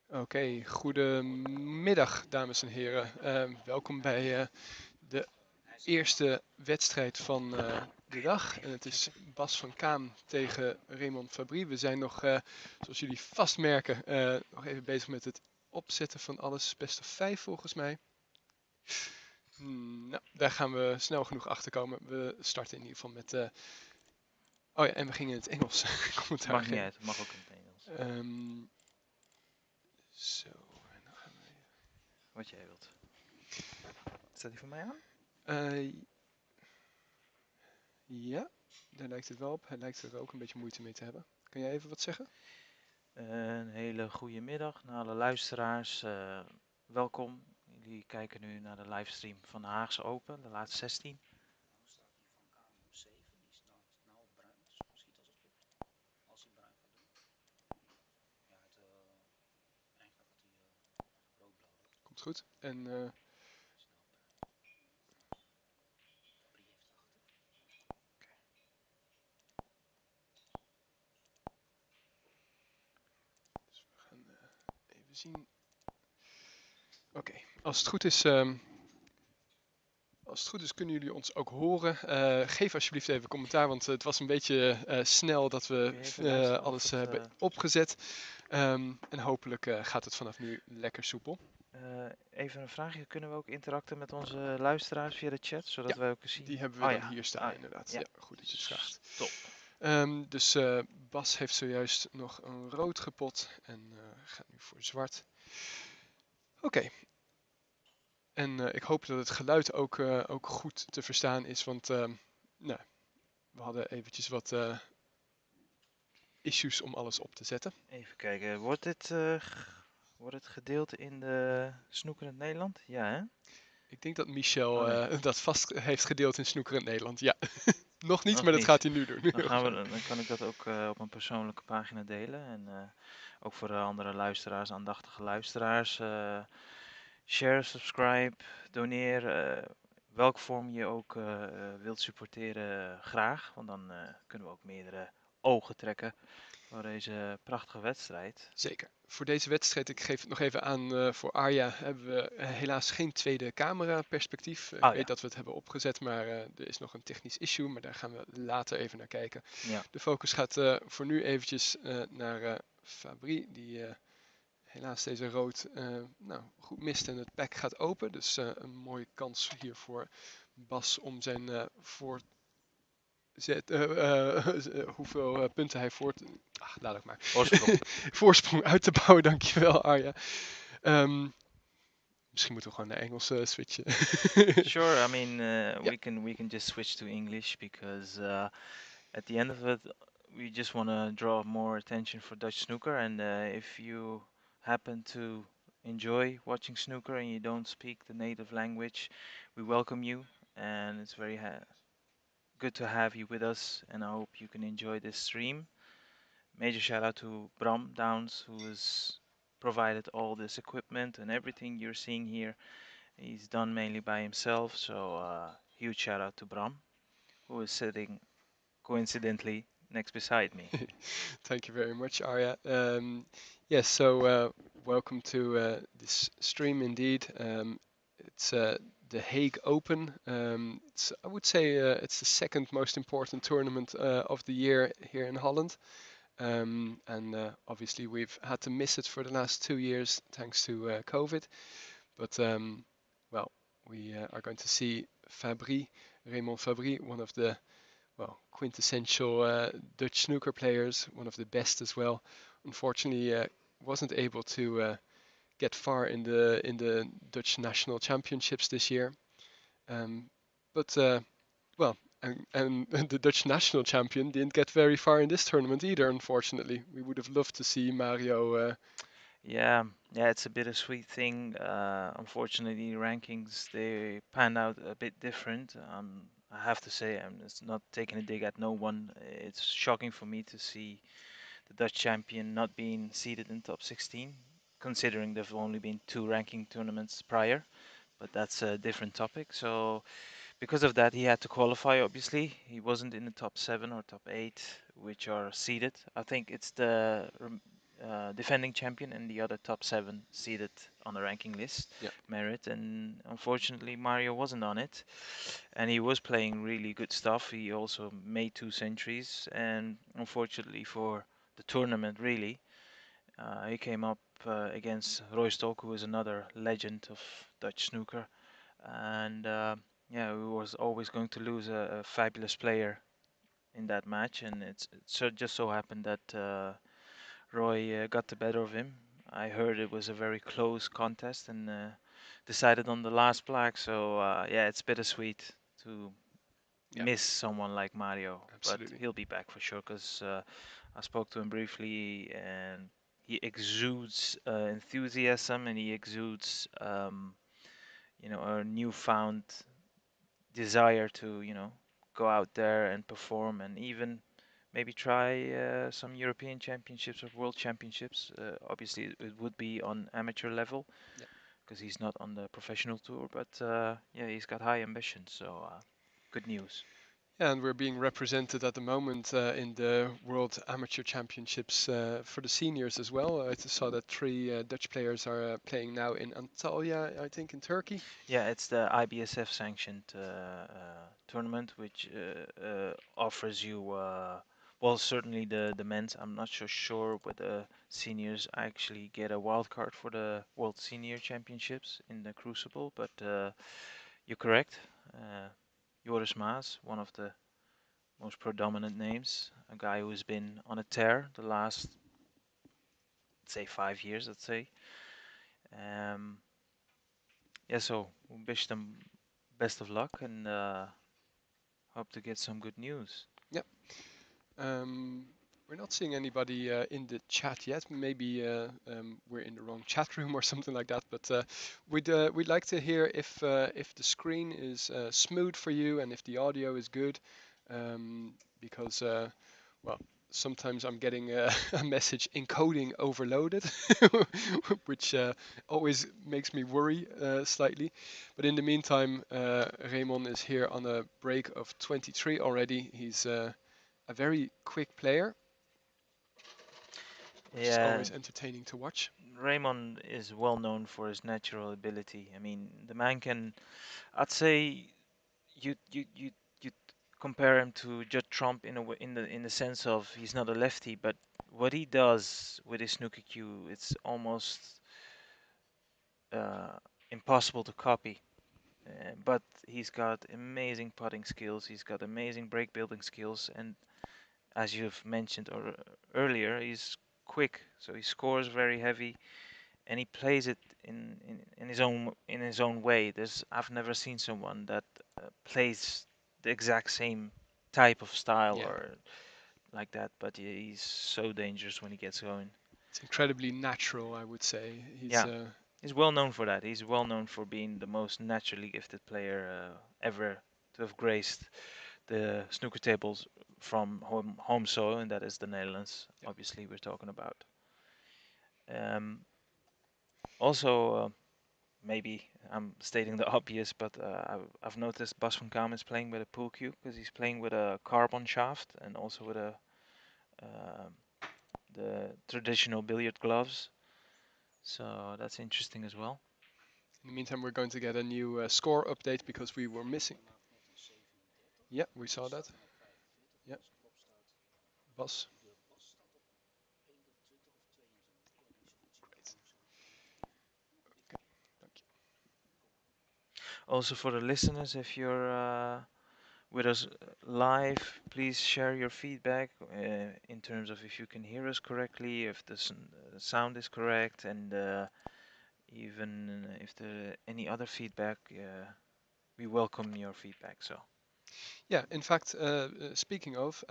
Oké, goedemiddag dames en heren. Welkom bij de eerste wedstrijd van de dag. En het is Bas van Kaam tegen Raymond Fabrie. We zijn nog, zoals jullie vast merken, nog even bezig met het opzetten van alles. Best of 5 volgens mij. Nou, daar gaan we snel genoeg achter komen. We starten in ieder geval met... oh ja, en we gingen in het Engels commentaar Mag niet geven. uit, mag ook in het Engels. Zo, en dan gaan we... Wat jij wilt. Staat die voor mij aan? Eh, Ja, daar lijkt het wel op. Hij lijkt er ook een beetje moeite mee te hebben. Kan jij even wat zeggen? Een hele goede middag naar alle luisteraars. Welkom. Jullie kijken nu naar de livestream van de Haagse Open, de laatste 16. Komt goed. En dus we gaan even zien. Oké, als het goed is, als het goed is kunnen jullie ons ook horen. Geef alsjeblieft even commentaar, want het was een beetje snel dat Kun we je even luisteren of alles het... hebben opgezet. En hopelijk gaat het vanaf nu lekker soepel. even een vraagje. Kunnen we ook interacten met onze luisteraars via de chat, zodat Ja, wij ook zien... die hebben we Oh dan ja, hier staan inderdaad. ja. Ja, goed dat je het vraagt. Top. Dus Bas heeft zojuist nog een rood gepot en gaat nu voor zwart. Oké, en ik hoop dat het geluid ook goed te verstaan is, want nou, we hadden eventjes wat issues om alles op te zetten. Even kijken. Wordt het gedeeld in de Snooker in Nederland? Ja, hè? Ik denk dat Michel Oh nee, dat vast heeft gedeeld in Snooker in Nederland. Ja, nog niet, nog maar dat niet. gaat hij nu doen. Dan kan ik dat ook op een persoonlijke pagina delen. En ook voor de andere luisteraars, aandachtige luisteraars. Share, subscribe, doneer. Welk vorm je ook wilt supporteren, graag. Want dan kunnen we ook meerdere ogen trekken voor deze prachtige wedstrijd. Zeker. Voor deze wedstrijd, ik geef het nog even aan voor Arja, hebben we helaas geen tweede camera perspectief. Ik Oh weet ja, dat we het hebben opgezet, maar er is nog een technisch issue, maar daar gaan we later even naar kijken. ja. De focus gaat voor nu eventjes naar Fabrie, die helaas deze rood nou, goed mist en het pack gaat open. Dus een mooie kans hier voor Bas om zijn hoeveel punten hij laat ik maar. Oorsprong. Voorsprong uit te bouwen, dankjewel Arja. Ehm, Misschien moeten we gewoon naar Engels switchen. Sure, I mean, Ja, we can just switch to English because at the end of it, we just want to draw more attention for Dutch snooker. And if you happen to enjoy watching snooker and you don't speak the native language, we welcome you. And it's very good to have you with us. And I hope you can enjoy this stream. Major shout out to Bram Downs, who has provided all this equipment and everything you're seeing here. He's done mainly by himself. So huge shout out to Bram, who is sitting coincidentally next beside me. thank you very much, Arya. Yes, so welcome to this stream indeed. It's the Hague Open. I would say it's the second most important tournament of the year here in Holland. And obviously we've had to miss it for the last 2 years thanks to COVID. But well, we are going to see Fabrie, Raymond Fabrie, one of the quintessential Dutch snooker players, one of the best as well. Unfortunately, wasn't able to get far in the Dutch national championships this year. But well, and the Dutch national champion didn't get very far in this tournament either. Unfortunately, we would have loved to see Mario. Yeah, yeah, it's a bittersweet thing. Unfortunately, rankings they panned out a bit different. I have to say, it's not taking a dig at no one. It's shocking for me to see the Dutch champion not being seeded in top 16, considering there've only been two ranking tournaments prior. But that's a different topic. So because of that, he had to qualify. Obviously, he wasn't in the top 7 or top 8, which are seeded. I think it's the defending champion, and the other top seven seeded on the ranking list, Yeah, merit. And unfortunately, Mario wasn't on it, and he was playing really good stuff. He also made two centuries, and unfortunately for the tournament, really, he came up against Roy who is another legend of Dutch snooker, and yeah, we was always going to lose a fabulous player in that match, and just so happened that Roy got the better of him. I heard it was a very close contest and decided on the last black. So yeah, it's bittersweet to yeah, miss someone like Mario, but absolutely. he'll be back for sure because I spoke to him briefly and he exudes enthusiasm and he exudes a newfound desire to go out there and perform and even maybe try some European Championships or World Championships. Obviously, it would be on amateur level Yeah. because he's not on the professional tour. But yeah, he's got high ambitions. So good news. Yeah, and we're being represented at the moment in the World Amateur Championships for the seniors as well. I saw that three Dutch players are playing now in Antalya, I think, in Turkey. Yeah, it's the IBSF sanctioned tournament, which offers you, well, certainly the men's. I'm not so sure whether seniors actually get a wild card for the World Senior Championships in the Crucible, but you're correct. Joris Maas, one of the most predominant names, a guy who's been on a tear the last, say, 5 years, let's say. Um, yeah, so we wish them best of luck and hope to get some good news. Yeah. Um, we're not seeing anybody in the chat yet. Maybe we're in the wrong chat room or something like that. But we'd like to hear if the screen is smooth for you and if the audio is good, because well, sometimes I'm getting a message encoding overloaded, which always makes me worry slightly. But in the meantime, Raymond is here on a break of 23 already. He's a very quick player, which is Yeah, always entertaining to watch. Raymond is well known for his natural ability. I mean, the man can. I'd say you compare him to Judd Trump in a in the sense of he's not a lefty, but what he does with his snooker cue, it's almost uh, impossible to copy. But he's got amazing putting skills. He's got amazing break building skills, and as you've mentioned earlier, he's quick. So he scores very heavy, and he plays it in his own way. I've never seen someone that plays the exact same type of style Yeah, or like that. But he's so dangerous when he gets going. it's incredibly natural, I would say. He's Yeah, he's well known for that. He's well known for being the most naturally gifted player ever to have graced the snooker tables from home soil, and that is the Netherlands. yeah, Obviously, we're talking about. Um, also, maybe I'm stating the obvious, but I've noticed Bas van Kaam is playing with a pool cue because he's playing with a carbon shaft and also with a um the traditional billiard gloves. So that's interesting as well. in the meantime, we're going to get a new score update because we were missing. Yeah, we saw that. Yeah, Bas. Great. Okay, thank you. Also for the listeners, if you're with us live, please share your feedback in terms of if you can hear us correctly, if the sound is correct, and even if there any other feedback. We welcome your feedback. So Yeah, in fact, speaking of,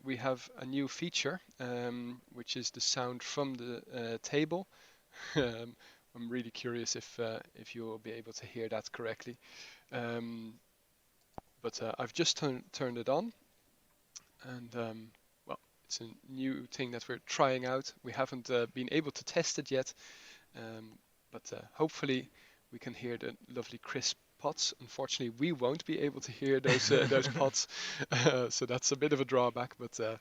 we have a new feature, which is the sound from the table. um, I'm really curious if you will be able to hear that correctly. Um, but I've just turned it on, and well, it's a new thing that we're trying out. We haven't been able to test it yet, but hopefully we can hear the lovely crisp pots. Unfortunately, we won't be able to hear those pots, so that's a bit of a drawback. But well,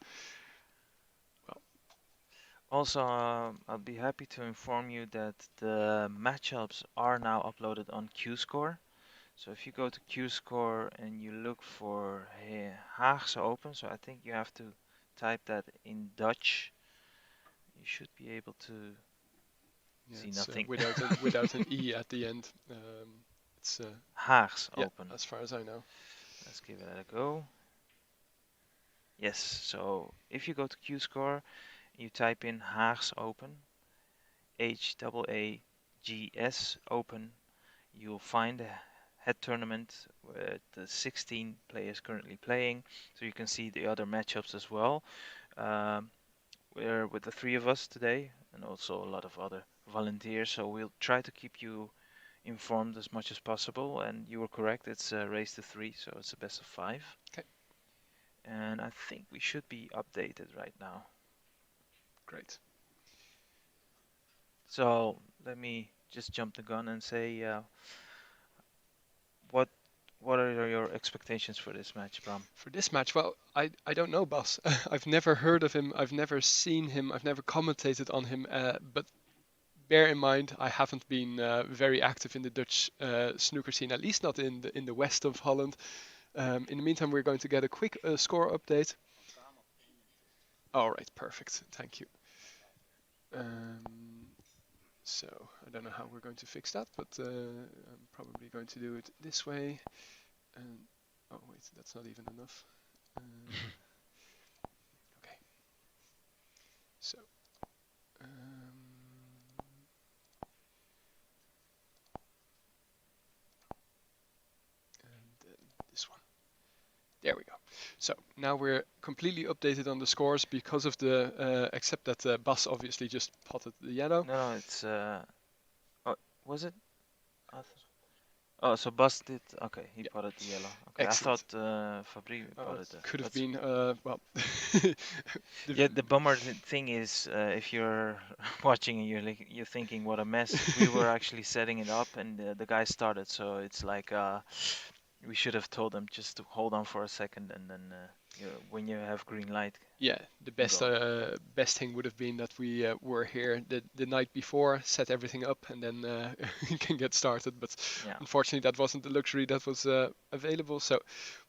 Also, I'll be happy to inform you that the matchups are now uploaded on QScore. So if you go to QScore and you look for Haags Open, so I think you have to type that in Dutch, you should be able to Yeah, see it's nothing. without an e at the end. It's Haags yeah, Open. as far as I know. Let's give it a go. Yes, so if you go to QScore, you type in Haags Open, Haags Open, you'll find a head tournament with the 16 players currently playing. So you can see the other matchups as well. Um, we're with the three of us today and also a lot of other volunteers. So we'll try to keep you informed as much as possible. And you were correct, it's a race to three, so it's a best of five. Okay, And I think we should be updated right now. great. So let me just jump the gun and say, what what are your expectations for this match, Bram? For this match, well, I don't know, boss. I've never heard of him. I've never seen him. I've never commentated on him. But bear in mind, I haven't been very active in the Dutch snooker scene, at least not in the west of Holland. In the meantime, we're going to get a quick score update. All right, perfect. Thank you. Um, so I don't know how we're going to fix that, but I'm probably going to do it this way. And oh wait, that's not even enough. Uh, okay, so and then this one. There we go. So now we're completely updated on the scores because of the, except that Bas obviously just potted the yellow. No, no, it's oh, was it? I Oh, so Bas did. Okay, he Yeah, potted the yellow. Okay, I thought excellent. Fabrie It potted the. could have That's been, well, the, yeah. The bummer thing is, if you're watching and you're thinking what a mess. We were actually setting it up, and the guy started. So it's like we should have told them just to hold on for a second, and then when you have green light, yeah, the best go. best thing would have been that we were here the night before, set everything up, and then can get started. But Yeah. unfortunately, that wasn't the luxury that was available. So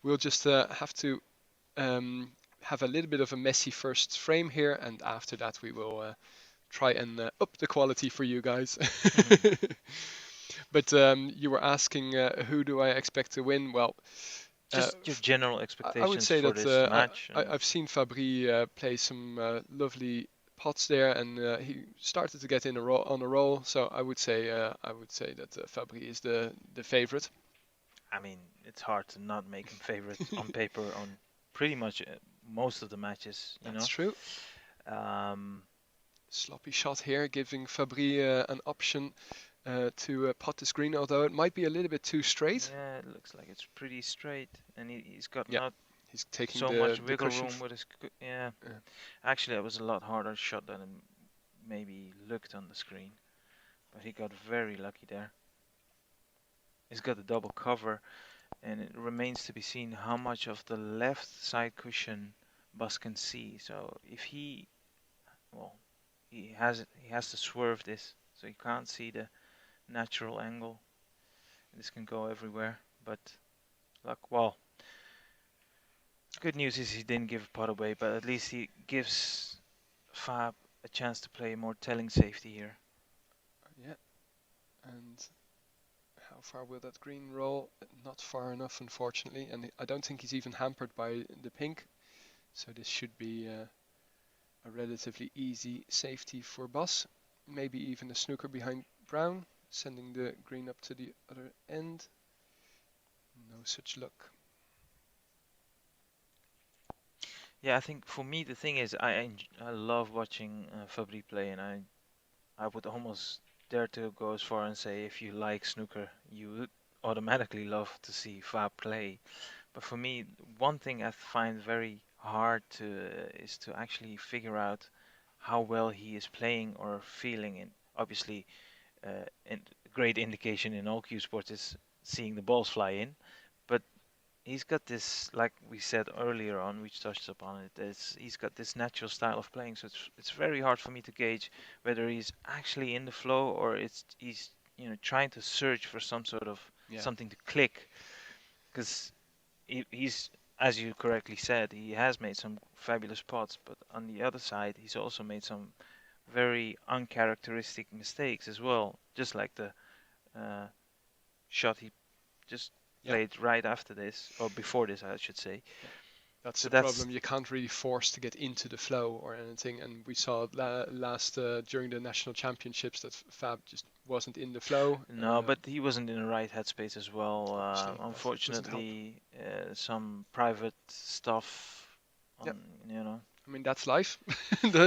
we'll just have to um, have a little bit of a messy first frame here, and after that we will try and up the quality for you guys. But you were asking who do I expect to win? Well, uh, Just your general I would expectations say for that this match, and I've seen Fabrie play some lovely pots there, and he started to get in a roll, on a roll. So I would say that Fabrie is the favorite. I mean, it's hard to not make him favorite on paper on pretty much most of the matches, you That's know. true. Um, Sloppy shot here, giving Fabrie an option to pot this green, although it might be a little bit too straight. yeah, it looks like it's pretty straight, and he's got Yeah, not he's taking so much the wiggle cushion. room with his. Yeah, Uh, actually, it was a lot harder shot than it maybe looked on the screen, but he got very lucky there. He's got the double cover, and it remains to be seen how much of the left side cushion Bus can see. So if he, well, he has to swerve this, so he can't see the natural angle. This can go everywhere, but luck. Well, good news is he didn't give a pot away, but at least he gives Fab a chance to play a more telling safety here. yeah, and how far will that green roll? Not far enough, unfortunately, and I don't think he's even hampered by the pink. So this should be a relatively easy safety for Bas. Maybe even a snooker behind brown, sending the green up to the other end. No such luck. Yeah, I think for me the thing is I love watching Fabri play, and I would almost dare to go as far and say if you like snooker, you would automatically love to see Fab play. But for me, one thing I find very hard to is to actually figure out how well he is playing or feeling. And obviously, a great indication in all cue sports is seeing the balls fly in. But he's got this, like we said earlier on, which touched upon it. He's got this natural style of playing, so it's very hard for me to gauge whether he's actually in the flow or he's trying to search for some sort of Yeah, something to click. Because he's, as you correctly said, he has made some fabulous pots, but on the other side, he's also made some very uncharacteristic mistakes as well, just like the uh, shot he just yeah, played right after this, or before this, I should say. yeah. That's So the that's problem. You can't really force to get into the flow or anything. And we saw it last during the national championships that Fab just wasn't in the flow. no, but he wasn't in the right headspace as well. Obviously, that doesn't help. Unfortunately, some private stuff Yeah, on, you know. I mean that's life.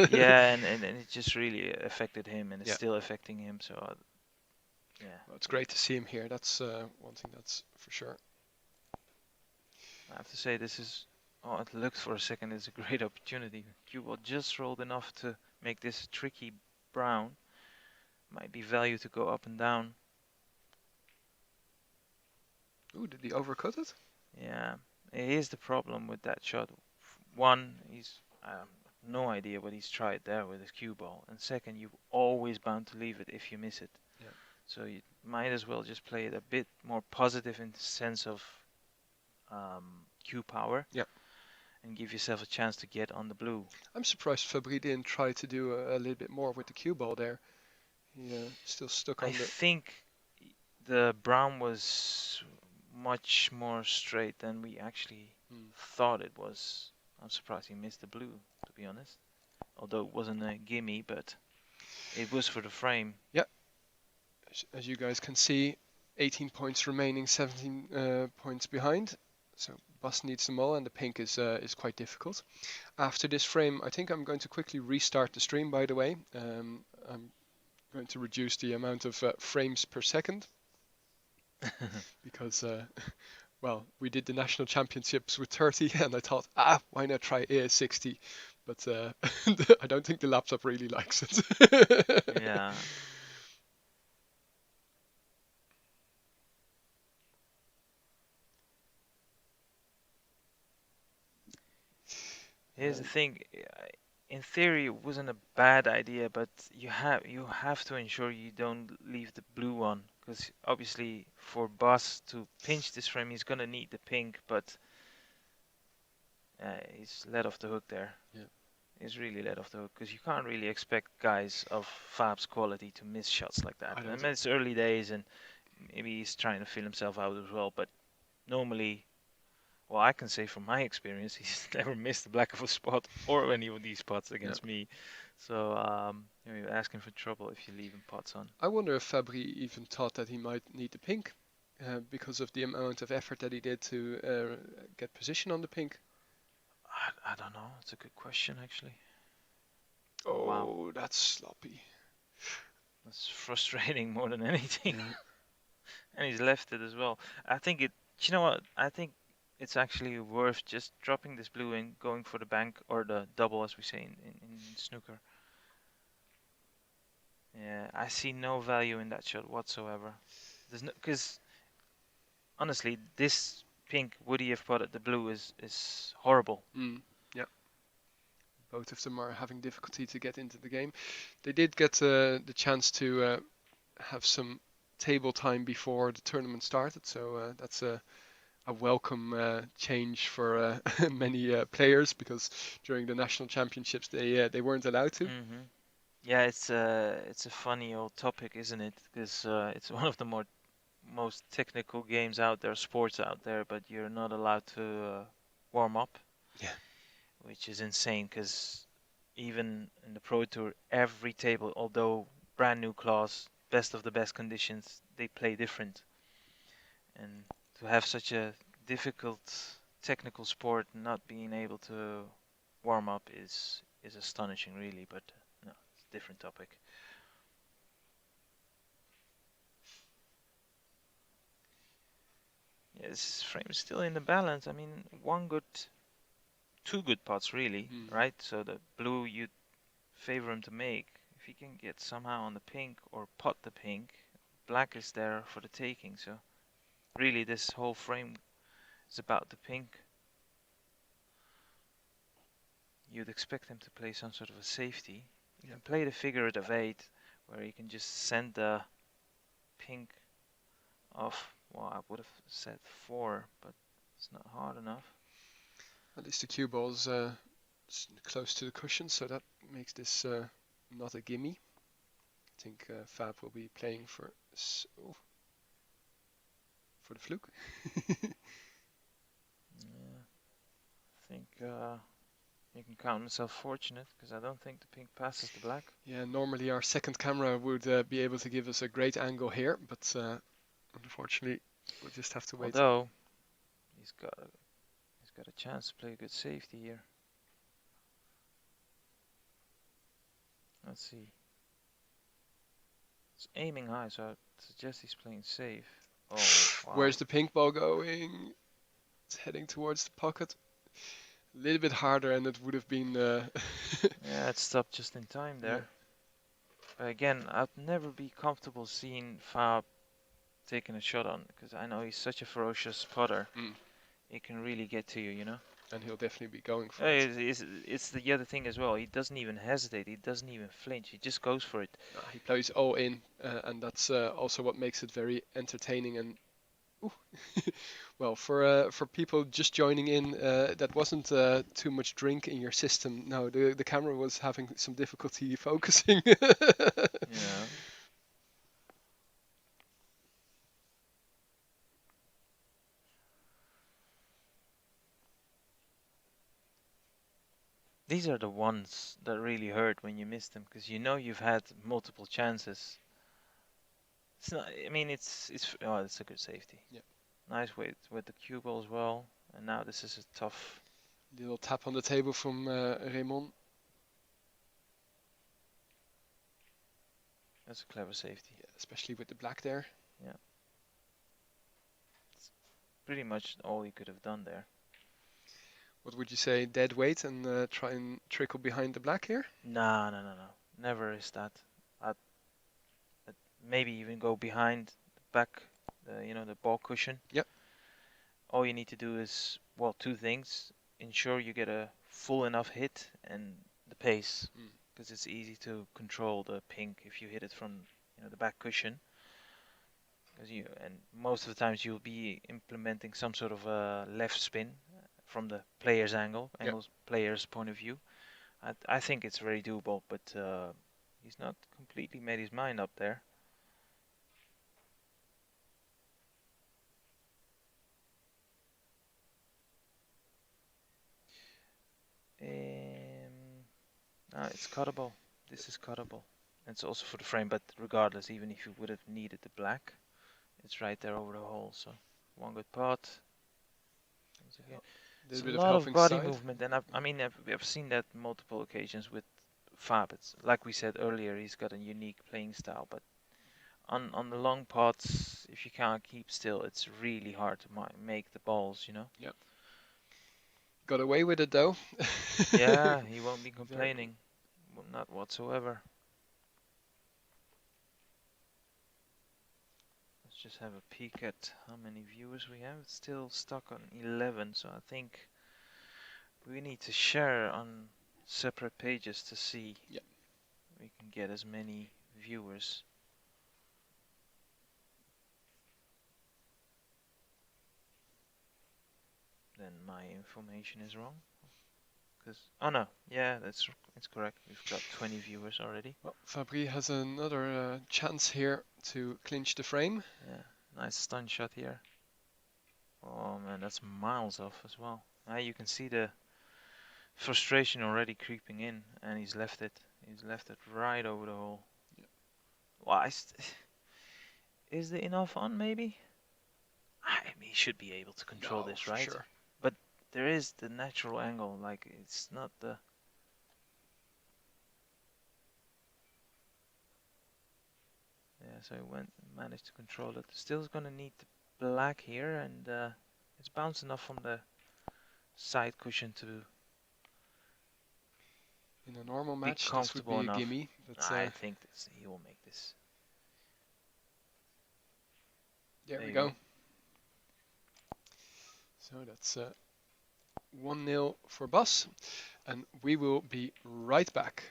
Yeah, and it just really affected him, and it's Yeah, still affecting him. So yeah, well, it's great to see him here. That's one thing that's for sure. I have to say this is. Oh, it looked for a second it's a great opportunity. Cuba just rolled enough to make this tricky brown. Might be value to go up and down. Ooh, did he overcut it? Yeah, here's the problem with that shot. One, he's no idea what he's tried there with his cue ball, and second, you're always bound to leave it if you miss it. Yeah. So you might as well just play it a bit more positive in the sense of cue power, Yeah. and give yourself a chance to get on the blue. I'm surprised Fabrie didn't try to do a little bit more with the cue ball there. He still stuck I on the. think the brown was much more straight than we actually Hmm. thought it was. I'm surprised he missed the blue, to be honest. Although it wasn't a gimme, but it was for the frame. Yeah, as you guys can see, 18 points remaining, 17 points behind. So Bus needs them all, and the pink is quite difficult. After this frame, I think I'm going to quickly restart the stream. By the way, I'm going to reduce the amount of frames per second because well, we did the national championships with 30, and I thought, why not try 60? But I don't think the laptop really likes it. Yeah. Here's the And thing. In theory, it wasn't a bad idea, but you have to ensure you don't leave the blue one, because obviously for Boss to pinch this frame, he's gonna need the pink, but he's let off the hook there. yeah, He's really let off the hook because you can't really expect guys of Fab's quality to miss shots like that. I I don't. mean, it's early days, and maybe he's trying to feel himself out as well, but normally. Well, I can say from my experience, he's never missed the black of a spot or any of these spots Yeah. against me. So you're asking for trouble if you leave him pots on. I wonder if Fabry even thought that he might need the pink because of the amount of effort that he did to get position on the pink. I don't know. It's a good question, actually. Oh, wow. Oh, that's sloppy. That's frustrating more than anything. Yeah. And he's left it as well. I think it. You know what? I think it's actually worth just dropping this blue and going for the bank or the double, as we say in snooker. Yeah, I see no value in that shot whatsoever. There's no, because honestly, this pink would he have potted the blue is horrible. Mm, yeah. Both of them are having difficulty to get into the game. They did get the chance to have some table time before the tournament started, so that's a welcome change for many players because during the national championships they weren't allowed to. Hmm. Yeah, it's a funny old topic, isn't it? Because it's one of the most technical games out there, sports out there, but you're not allowed to warm up, Yeah. which is insane. Because even in the Pro Tour, every table, although brand new class, best of the best conditions, they play different. And to have such a difficult technical sport not being able to warm up is astonishing, really. But no, it's a different topic. Yeah, this frame is still in the balance. I mean, two good pots, really, Mm. right? So the blue you favor him to make. If he can get somehow on the pink or pot the pink, black is there for the taking. So really, this whole frame It's about the pink. You'd expect him to play some sort of a safety. You Yeah. can play the figure of 8, where you can just send the pink off. Well, I would have said 4, but it's not hard enough. At least the cue ball's close to the cushion, so that makes this not a gimme. I think Fab will be playing oh, for the fluke. Yeah, I think you can count myself fortunate, because I don't think the pink passes the black. Yeah, normally our second camera would be able to give us a great angle here, but unfortunately we'll just have to wait. Although he's got a chance to play a good safety here. Let's see. It's aiming high, so I suggest he's playing safe. Oh, wow. Where's the pink ball going? It's heading towards the pocket. A little bit harder, and it would have been. Yeah, it stopped just in time there. Yeah. But again, I'd never be comfortable seeing Fab taking a shot on, because I know he's such a ferocious putter. Mm. It can really get to you, you know? And he'll definitely be going for it. It's the other thing as well. He doesn't even hesitate. He doesn't even flinch. He just goes for it. He plays all in, and that's also what makes it very entertaining. And well, for people just joining in, that wasn't too much drink in your system. No, the camera was having some difficulty focusing. Yeah. These are the ones that really hurt when you miss them, because you know you've had multiple chances. It's not. I mean, oh, it's a good safety. Yeah. Nice with the cue ball as well. And now this is a tough. Little tap on the table from Raymond. That's a clever safety. Yeah, especially with the black there. Yeah. It's pretty much all he could have done there. What would you say, dead weight and try and trickle behind the black here? No. Never is that. I'd maybe even go behind the back, the ball cushion. Yep. All you need to do is, well, two things. Ensure you get a full enough hit and the pace, because it's easy to control the pink if you hit it from the back cushion. And most of the times you'll be implementing some sort of a left spin from the player's player's point of view. I think it's very doable, but he's not completely made his mind up there. No, it's cuttable. This is cuttable. It's also for the frame, but regardless, even if you would have needed the black, it's right there over the hole. So one good pot. It's a lot of body movement, and I've seen that multiple occasions with Fab. It's like we said earlier, he's got a unique playing style, but on the long pots, if you can't keep still, it's really hard to make the balls, Yep. Got away with it though. Yeah, he won't be complaining, not whatsoever. Let's just have a peek at how many viewers we have. It's still stuck on 11, so I think we need to share on separate pages to see we can get as many viewers. Then my information is wrong. Oh no, yeah, it's correct. We've got 20 viewers already. Well, Fabrie has another chance here to clinch the frame. Yeah, nice stun shot here. Oh man, that's miles off as well. Now you can see the frustration already creeping in, and he's left it. He's left it right over the hole. Yeah. Why? Is there enough on? Maybe. I mean, he should be able to control this, right? Sure. But there is the natural angle. Like it's not the. Yeah, so he managed to control it. Still gonna need the black here, and it's bouncing off from the side cushion to. In a normal match, this would be a gimme. But I think he will make this. There we go. So that's 1-0 for Bas, and we will be right back.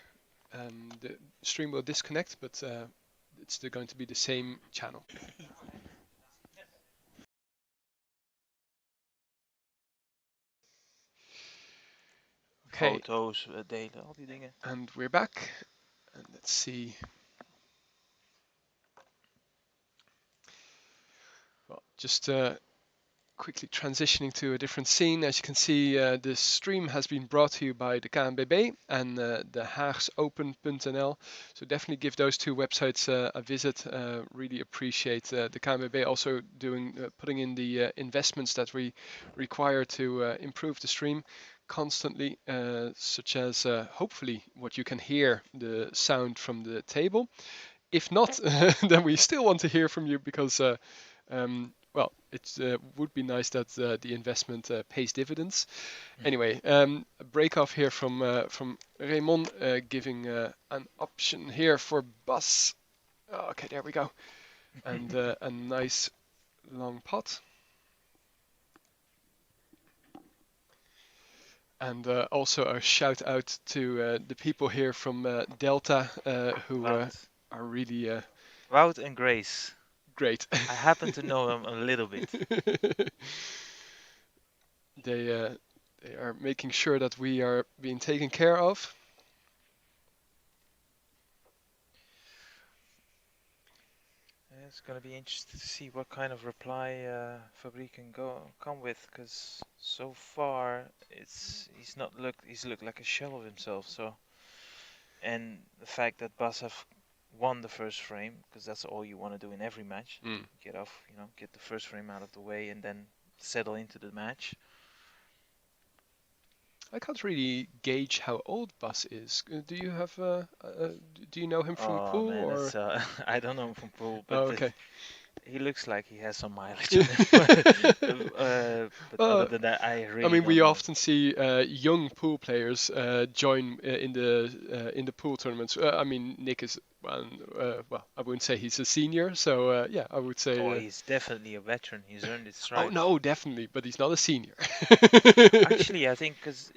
The stream will disconnect, but it's still going to be the same channel. Okay, Foto's delen, al die dingen. and we're back. And let's see. Well, just quickly transitioning to a different scene. As you can see, the stream has been brought to you by the KNBB and the Haags Open.nl. So definitely give those two websites a visit. Really appreciate the KNBB also putting in the investments that we require to improve the stream constantly, such as hopefully what you can hear, the sound from the table. If not, then we still want to hear from you because well, it would be nice that the investment pays dividends. Anyway, a break off here from Raymond, giving an option here for Bas. Oh, okay, there we go, and a nice long pot. And also a shout out to the people here from Delta who Wout. are really Wout and Grace. great. I happen to know them a little bit. they they are making sure that we are being taken care of. It's gonna be interesting to see what kind of reply Fabrie can come with, because so far he's looked like a shell of himself. So, and the fact that Bas have won the first frame, because that's all you want to do in every match, Mm. get off, get the first frame out of the way, and then settle into the match. I can't really gauge how old Bas is. Do you have do you know him from Oh pool man, or? that's I don't know him from pool, but Oh, okay. he looks like he has some mileage on him. But other Well, than that, I I really mean, don't we know. often see young pool players join in the pool tournaments. I mean, Nick is well, I wouldn't say he's a senior, so yeah, I would Oh, say. he's definitely a veteran. He's earned his Oh stripes. no, definitely, but he's not a senior. Actually, I think because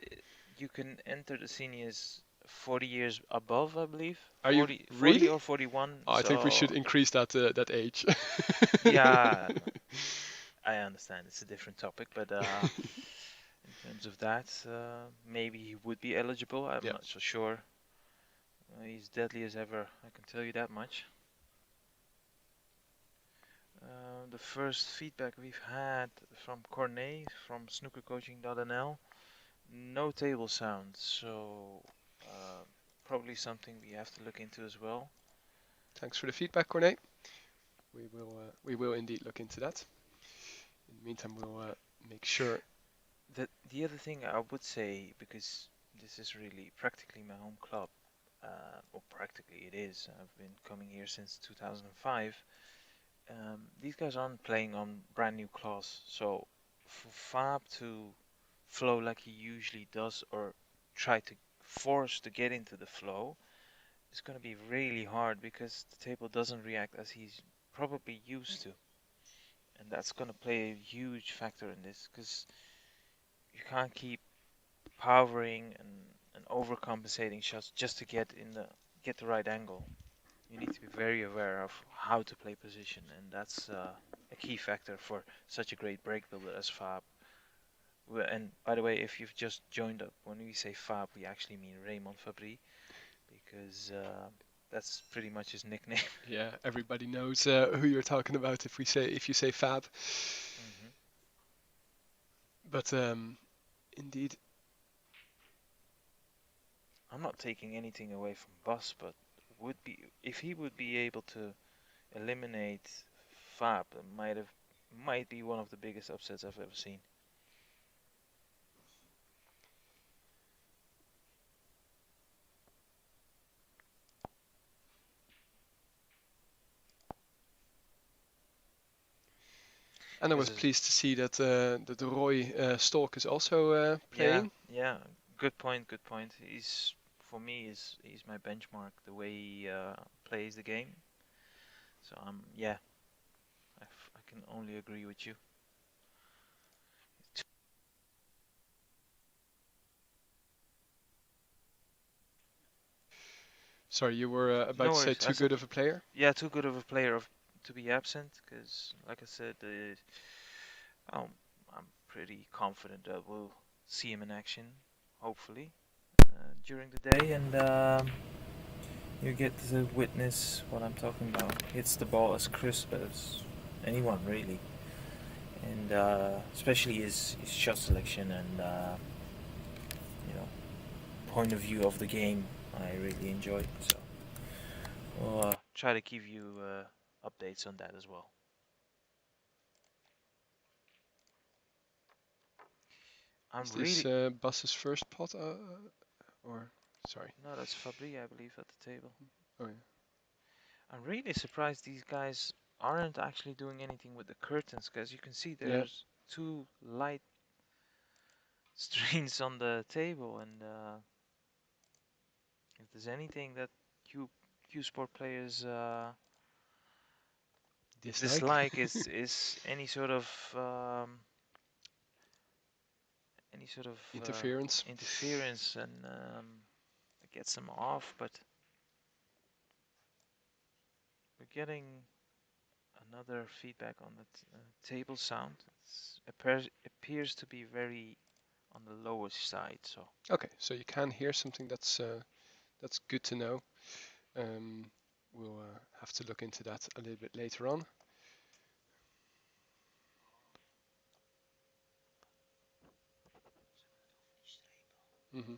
you can enter the seniors 40 years above, I believe. Are you 40 really? or 41. Oh, I think we should So, increase that age. yeah, I understand. It's a different topic, but in terms of that, maybe he would be eligible. I'm Yeah, not so sure. He's deadly as ever, I can tell you that much. The first feedback we've had from Cornet from snookercoaching.nl, no table sound, so probably something we have to look into as well. thanks for the feedback, Cornet. We will indeed look into that. In the meantime, we'll make sure. The other thing I would say, because this is really practically my home club, or practically it is. I've been coming here since 2005. These guys aren't playing on brand new class, so for Fab to flow like he usually does, or try to force to get into the flow, it's going to be really hard because the table doesn't react as he's probably used to. And that's going to play a huge factor in this, because you can't keep powering and overcompensating shots just to get the right angle. You need to be very aware of how to play position, and that's a key factor for such a great break builder as Fab. And by the way, if you've just joined up, when we say Fab, we actually mean Raymond Fabrie, because that's pretty much his nickname. Yeah, everybody knows who you're talking about if you say Fab. hmm But indeed, I'm not taking anything away from Bas, but would be if he would be able to eliminate Fab, it might be one of the biggest upsets I've ever seen. and I was Because pleased to see that Roy Stalk is also yeah, playing. yeah, good point, good point. He's for me he's my benchmark the way he plays the game. So yeah, I can only agree with you. Sorry, you were about No to say worries. I too said, good of a player? yeah, too good of a player to be absent, because, like I said, I'm, I'm pretty confident that we'll see him in action, hopefully, during the day, and you get to witness what I'm talking about. Hits the ball as crisp as anyone, really, and especially his shot selection and you know point of view of the game. I really enjoy. So we'll try to give you updates on that as well. I'm Is this really Bas's first pot? Or sorry. No, that's Fabrie, I believe, at the table. Oh yeah. I'm really surprised these guys aren't actually doing anything with the curtains, because you can see Yeah. there's two light strings on the table, and if there's anything that Q Sport players Dislike. dislike, is um, any sort of Interference. interference, and it gets them off. But we're getting another feedback on the table sound. Appears to be very on the lower side. So Okay, so you can hear something that's good to know. Um, we'll have to look into that a little bit later on. Hmm.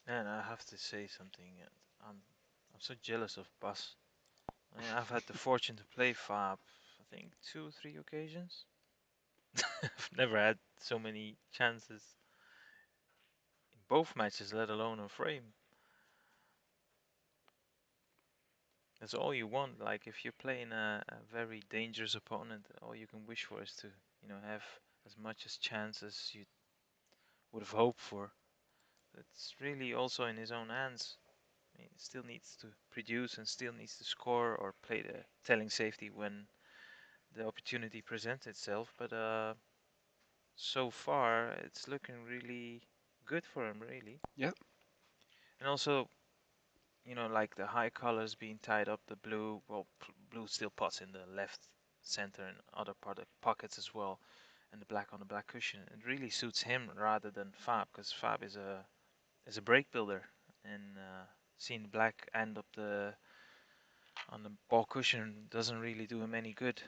and I have to say something. I'm so jealous of Bas. I've had the fortune to play Fab, I think 2 or 3 occasions. I've never had so many chances in both matches, let alone on frame. That's all you want. Like, if you're playing a very dangerous opponent, all you can wish for is to, have as much as chance as you would have hoped for. It's really also in his own hands. I mean, still needs to produce and still needs to score or play the telling safety when the opportunity presents itself. But so far, it's looking really good for him, really. Yeah, And also, like the high colors being tied up, the blue, well, blue still pots in the left, center, and other pockets as well, and the black on the black cushion. It really suits him rather than Fab, because Fab is a break builder, and seeing black end up on the ball cushion doesn't really do him any good.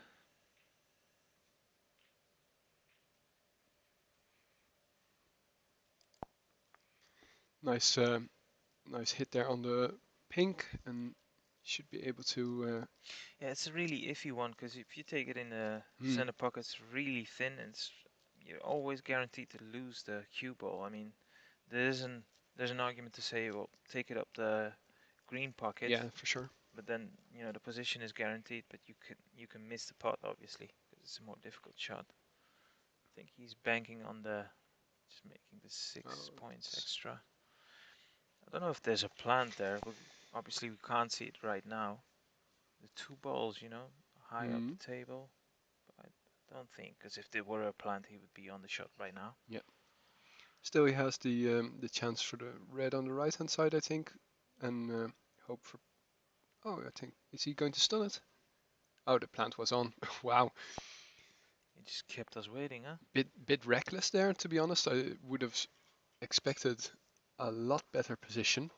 nice, nice hit there on the pink, and should be able to. Yeah, it's a really iffy one, because if you take it in the Hmm, center pocket, it's really thin, and you're always guaranteed to lose the cue ball. I mean, there isn't there's an argument to say, well, take it up the green pocket, yeah, for sure. but then the position is guaranteed, but you can miss the pot, obviously, because it's a more difficult shot. I think he's banking on the just making the Oh, 6 points extra. I don't know if there's a plant there, but obviously we can't see it right now. The two balls, high up hmm, the table. But I don't think, because if there were a plant, he would be on the shot right now. yeah. Still, he has the chance for the red on the right hand side, I think, and hope for. Oh, I think is he going to stun it? Oh, the plant was on. Wow, He just kept us waiting, huh? bit reckless there. To be honest, I would have expected a lot better position.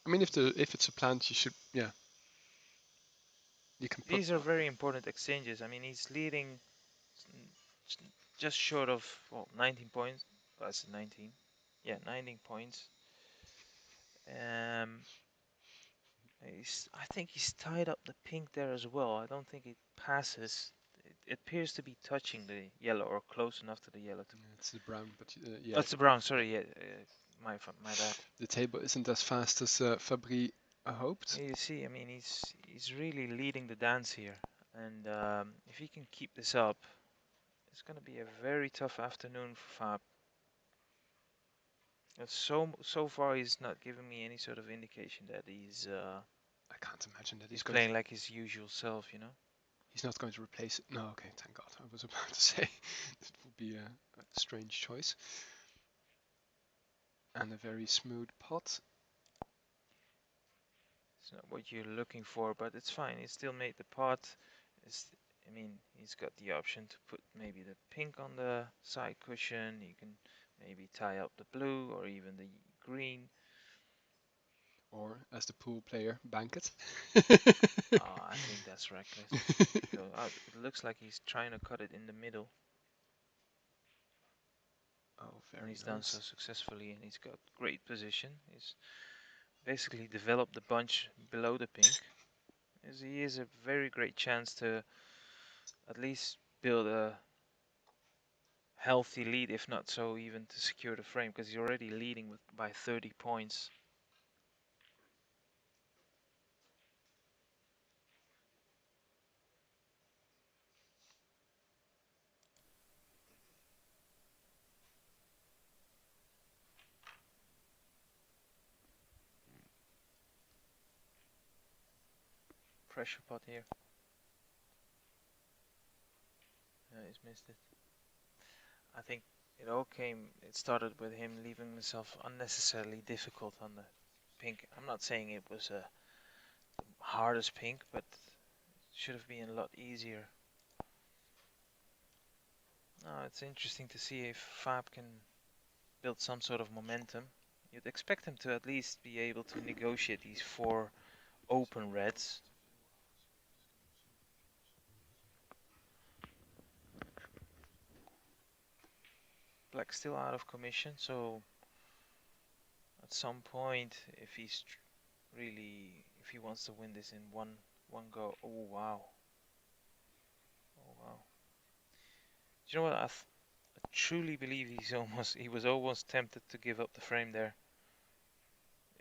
I mean, if it's a plant, you should, yeah, you can put. These are very important exchanges. I mean, he's leading just short of, well, 19 points. Well, that's 19. Yeah, 19 points. Um, I think he's tied up the pink there as well. I don't think it passes. It appears to be touching the yellow, or close enough to the yellow to. It's the brown, but yeah, That's the brown. Sorry, yeah, my bad. the table isn't as fast as Fabrie hoped. You see, I mean, he's really leading the dance here, and if he can keep this up, it's gonna be a very tough afternoon for Fab. So far, he's not giving me any sort of indication that I can't imagine that he's playing like his usual self. he's not going to replace it. No, okay, thank God. I was about to say it would be a strange choice. And a very smooth pot. It's not what you're looking for, but it's fine. He still made the pot. It's, I mean, he's got the option to put maybe the pink on the side cushion. You can maybe tie up the blue or even the green. Or, as the pool player, bank it. I think that's reckless. So it looks like he's trying to cut it in the middle, Oh, and very he's done so nice. successfully, and he's got great position. He's basically developed the bunch below the pink. As he is a very great chance to at least build a healthy lead, if not so even to secure the frame, because he's already leading by 30 points. Pressure pot here. He's missed it. I think it started with him leaving himself unnecessarily difficult on the pink. I'm not saying it was a hardest pink, but it should have been a lot easier. It's interesting to see if Fab can build some sort of momentum. You'd expect him to at least be able to negotiate these four open reds. Black's still out of commission, so at some point, if he's if he wants to win this in one go. Oh wow, oh wow. Do you know what? I truly believe he was almost tempted to give up the frame there.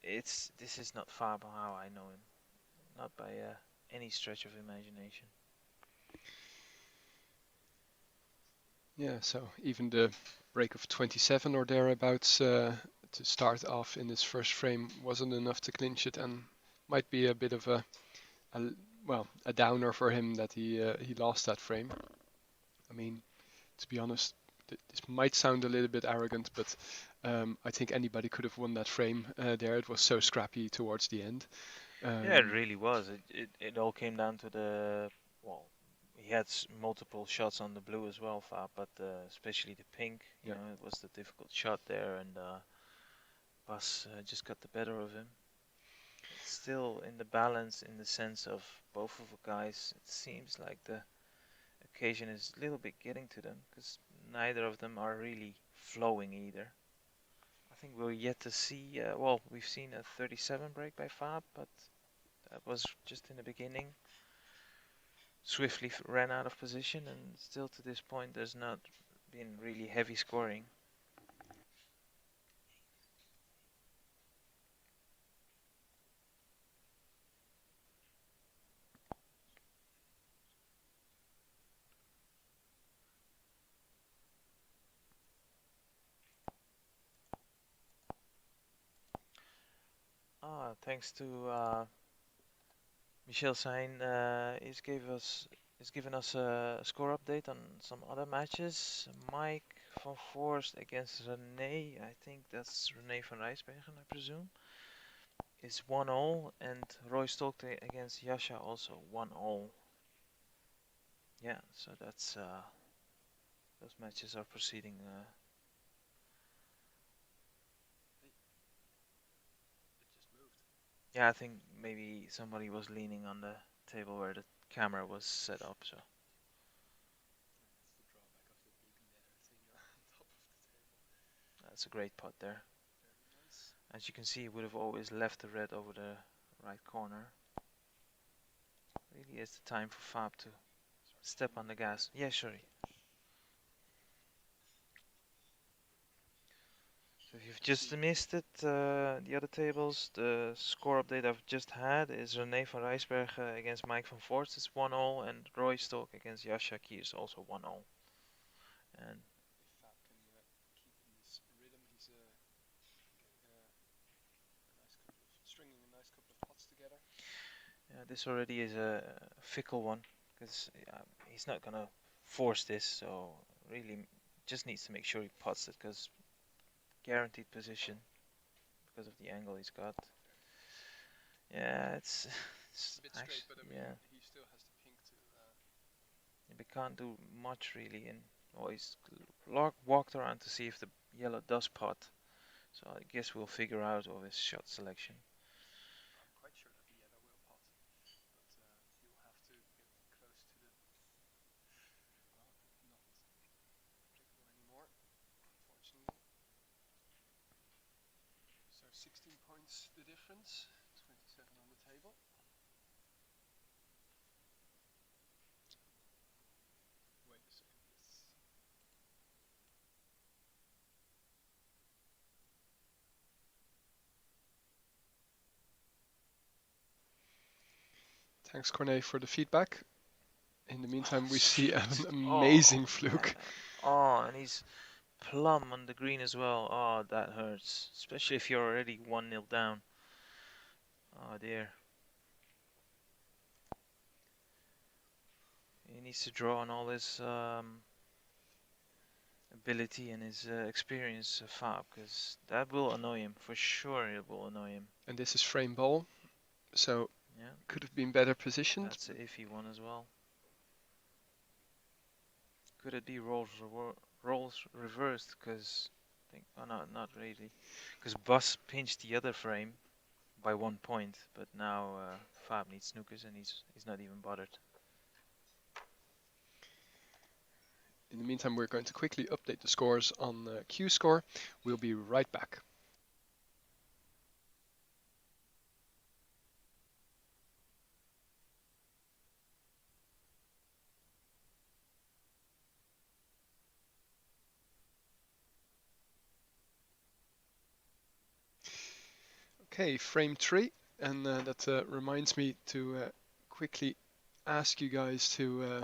This is not Fab how I know him, not by any stretch of imagination. Yeah, so even the break of 27 or thereabouts to start off in his first frame wasn't enough to clinch it, and might be a bit of a well, a downer for him that he lost that frame. I mean, to be honest, this might sound a little bit arrogant, but I think anybody could have won that frame there. It was so scrappy towards the end. Yeah, it Um, really was. It all came down to well, he had multiple shots on the blue as well, Fab, but especially the pink. yeah, It was the difficult shot there, and Bas just got the better of him. It's still in the balance in the sense of both of the guys. It seems like the occasion is a little bit getting to them because neither of them are really flowing either. I think we're yet to see. Well, we've seen a 37 break by Fab, but that was just in the beginning. Swiftly ran out of position, and still to this point, there's not been really heavy scoring. Thanks to Michel Sein, he's given us a score update on some other matches. Mike van Voorst against René, I think that's René van Rijsbergen, I presume, is 1-all, and Roy Stolkte against Yasha also 1-all. Yeah, so that's those matches are proceeding. Yeah, I think maybe somebody was leaning on the table where the camera was set up, so that's a great putt there. As you can see, he would have always left the red over the right corner. Really is the time for Fab to step on the gas. Yeah, sure. So if you've just missed it, the other tables, the score update I've just had is René van Rijsbergen against Mike van Voorst is 1-all, and Roy Stalk against Yasha Kier is also 1-all. And This already is a fickle one because he's not gonna force this, so really just needs to make sure he pots it because guaranteed position because of the angle he's got. Yeah, it's It's a bit straight, actually but I mean, yeah, he still has the pink to. we can't do much really. And well, he's walked around to see if the yellow does pot, so I guess we'll figure out of his shot selection. I'm quite sure that the yellow will pot, but he will have to get close to the. Well, not applicable anymore, unfortunately. So 16 points the difference, 27 on the table. Wait a second. Yes. Thanks, Cornet, for the feedback. In the Oh, meantime, we see an straight. Oh amazing fluke. man. Oh, and he's plumb on the green as well. Oh, that hurts, especially if you're already 1-0 down. Oh dear. He needs to draw on all his ability and his experience, Fab, because that will annoy him. For sure, it will annoy him. And this is frame ball, so Yeah, could have been better positioned. that's an iffy one as well. Could it be roles reversed? Because I think, oh no, not really. Because Bus pinched the other frame by 1 point, but now Fab needs snookers and he's not even bothered. In the meantime, we're going to quickly update the scores on Q score. We'll be right back. Okay, frame three, and that reminds me to quickly ask you guys to,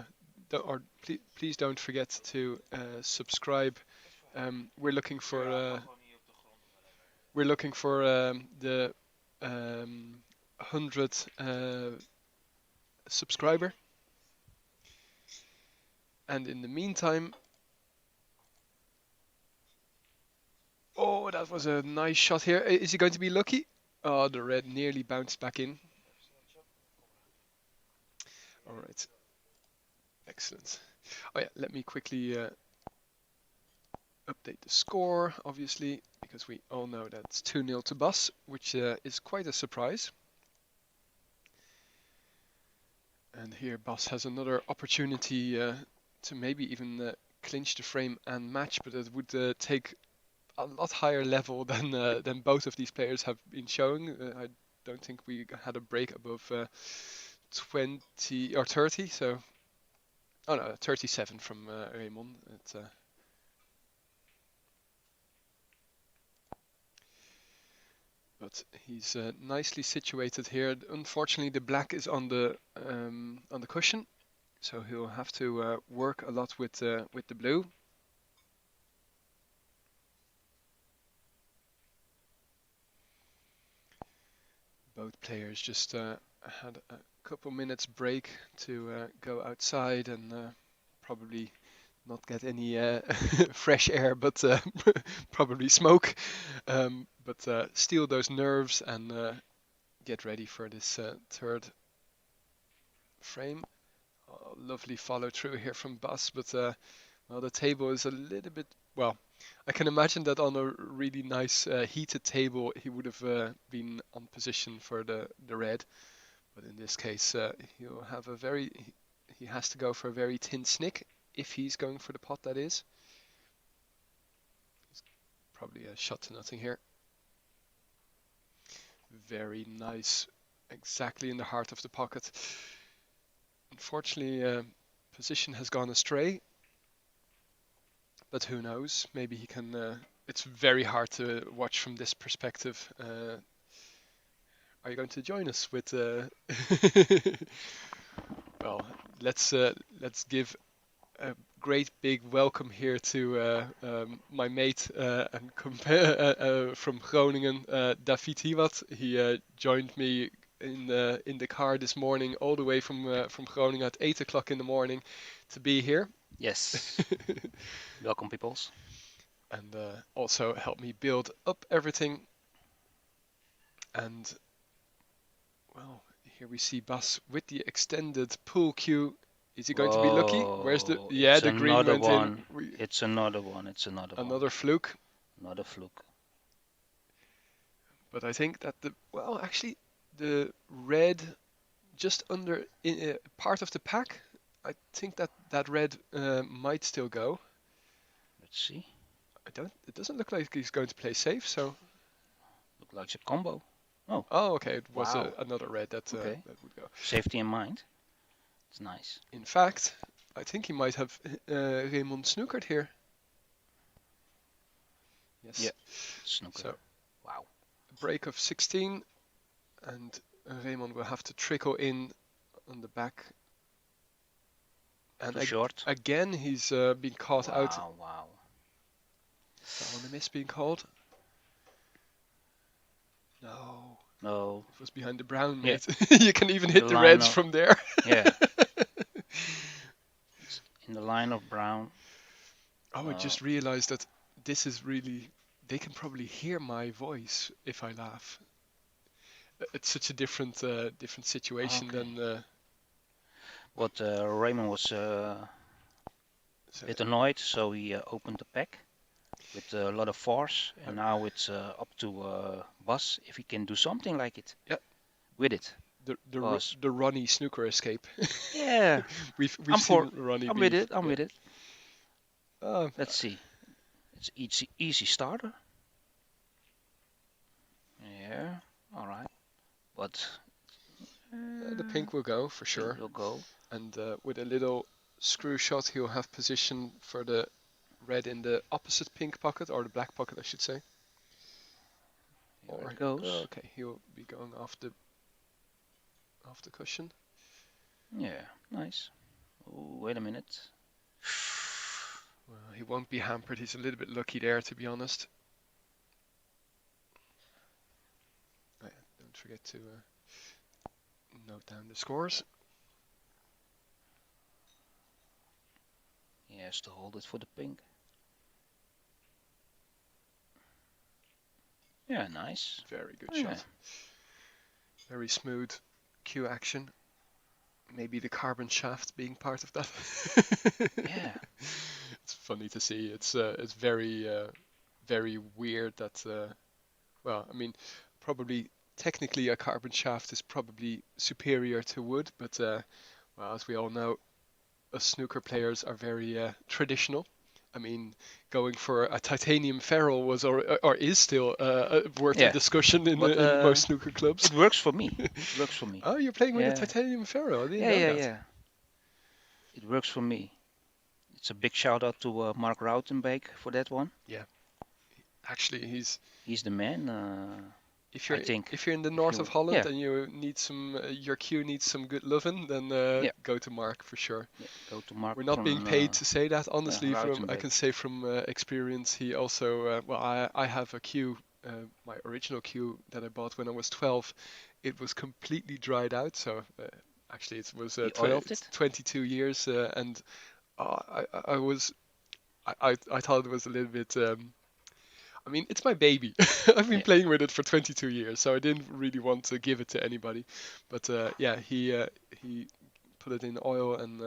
please don't forget to subscribe. We're looking for the 100 subscriber, and in the meantime, oh, that was a nice shot here. Is he going to be lucky? Oh, the red nearly bounced back in. All right, excellent. Oh yeah, let me quickly update the score, obviously, because we all know that it's 2-0 to Bus, which is quite a surprise. And here Bus has another opportunity to maybe even clinch the frame and match, but it would take a lot higher level than both of these players have been showing. I don't think we had a break above 20 or 30, so oh no, 37 from Raymond. But he's nicely situated here. Unfortunately, the black is on the cushion, so he'll have to work a lot with the blue. Both players just had a couple minutes break to go outside and probably not get any fresh air, but probably smoke. But steal those nerves and get ready for this third frame. Oh, lovely follow through here from Bas, but well, the table is a little bit, well, I can imagine that on a really nice heated table he would have been on position for the red, but in this case he'll have a very, he has to go for a very thin snick if he's going for the pot, that is. It's probably a shot to nothing here. Very nice, exactly in the heart of the pocket. Unfortunately, position has gone astray, but who knows? Maybe he can. It's very hard to watch from this perspective. Are you going to join us with? Well, let's give a great big welcome here to my mate and from Groningen, David Hiwat. He joined me in the car this morning, all the way from Groningen at 8 o'clock in the morning, to be here, Yes. Welcome, peoples. and also help me build up everything. And well, here we see Bas with the extended pool cue. Is he going to be lucky? Where's the? Whoa, Yeah, it's the green another went in. one. It's another one. It's another one. Another fluke. Another fluke. But I think that actually, the red just under part of the pack. I think that that red might still go. Let's see. I don't. It doesn't look like he's going to play safe. So. Look like a combo. Oh, Oh, okay. It was wow. another red Okay. that would go. Safety in mind. It's nice. In fact, I think he might have Raymond snookered here. Yes. Yeah. Snooker. So Wow. break of 16, and Raymond will have to trickle in on the back. And Too short. again, he's been caught out. Wow, wow. Is that one a miss being called? No, No. it was behind the brown, Yeah. mate. You can even hit The the line reds of from there. yeah. It's in the line of brown. Oh, I just realized that this is really. They can probably hear my voice if I laugh. It's such a different situation Okay. than. What Raymond was So, a bit annoyed, so he opened the pack with a lot of force, and now it's up to Bas if he can do something like it. Yeah. With it. the Ronnie snooker escape. Yeah. we've I'm seen for. Ronnie I'm be. with it. I'm Yeah. with it. Uh, Let's see. It's easy starter. Yeah. All right. But the pink will go for pink sure, will go. and with a little screw shot, he'll have position for the red in the opposite pink pocket, or the black pocket, I should say. Here Or it goes. okay, he'll be going off the cushion. Yeah. Nice. Oh, wait a minute. Well, he won't be hampered. He's a little bit lucky there, to be honest. Oh, yeah, don't forget to note down the scores. He has to hold it for the pink. Yeah, nice. Very good Yeah. shot. Very smooth cue action. Maybe the carbon shaft being part of that. Yeah. It's funny to see. It's very weird that well, I mean, probably technically a carbon shaft is probably superior to wood, but well, as we all know, us snooker players are very traditional. I mean, going for a titanium ferrule was or is still worth a Yeah. discussion But in most snooker clubs. it works for me. It works for me. Oh, you're playing with a Yeah. titanium ferrule. I didn't Yeah, know yeah, that. yeah. It works for me. It's a big shout out to Mark Rautenbeek for that one. Yeah, actually, He's the man. if I you're think. if you're in the If north you, of Holland yeah, and you need some your cue needs some good loving, then yeah, go to Mark for sure. yeah. Go to Mark We're not being from paid to say that, honestly. From I Rautenbeek. can say from experience, he also well, I have a cue, my original cue that I bought when I was 12. It was completely dried out, so actually it was He oiled it. 22 years, and I was I thought it was a little bit. I mean, it's my baby. I've been Yeah, playing with it for 22 years, so I didn't really want to give it to anybody. But yeah, he put it in oil and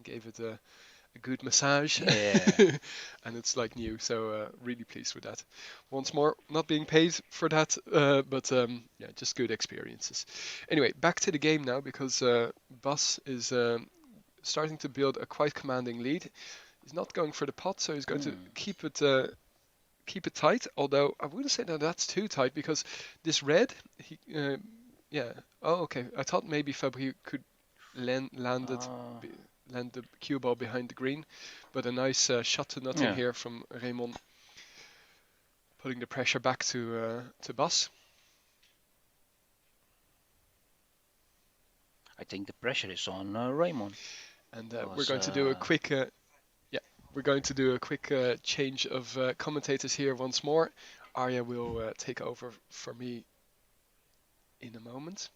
gave it a good massage, yeah. and it's like new. So really pleased with that. Once more, not being paid for that, but yeah, just good experiences. Anyway, back to the game now because Bas is starting to build a quite commanding lead. He's not going for the pot, so he's going to Hmm. keep it tight. Although I wouldn't say that that's too tight because this red, he, yeah. Oh, okay. I thought maybe Fabrie could land it, Uh, land the cue ball behind the green, but a nice shot to nothing yeah. here from Raymond, putting the pressure back to Bas. I think the pressure is on Raymond And we're because going to do a quick, yeah, we're going to do a quick change of commentators here once more. Arya will take over for me in a moment.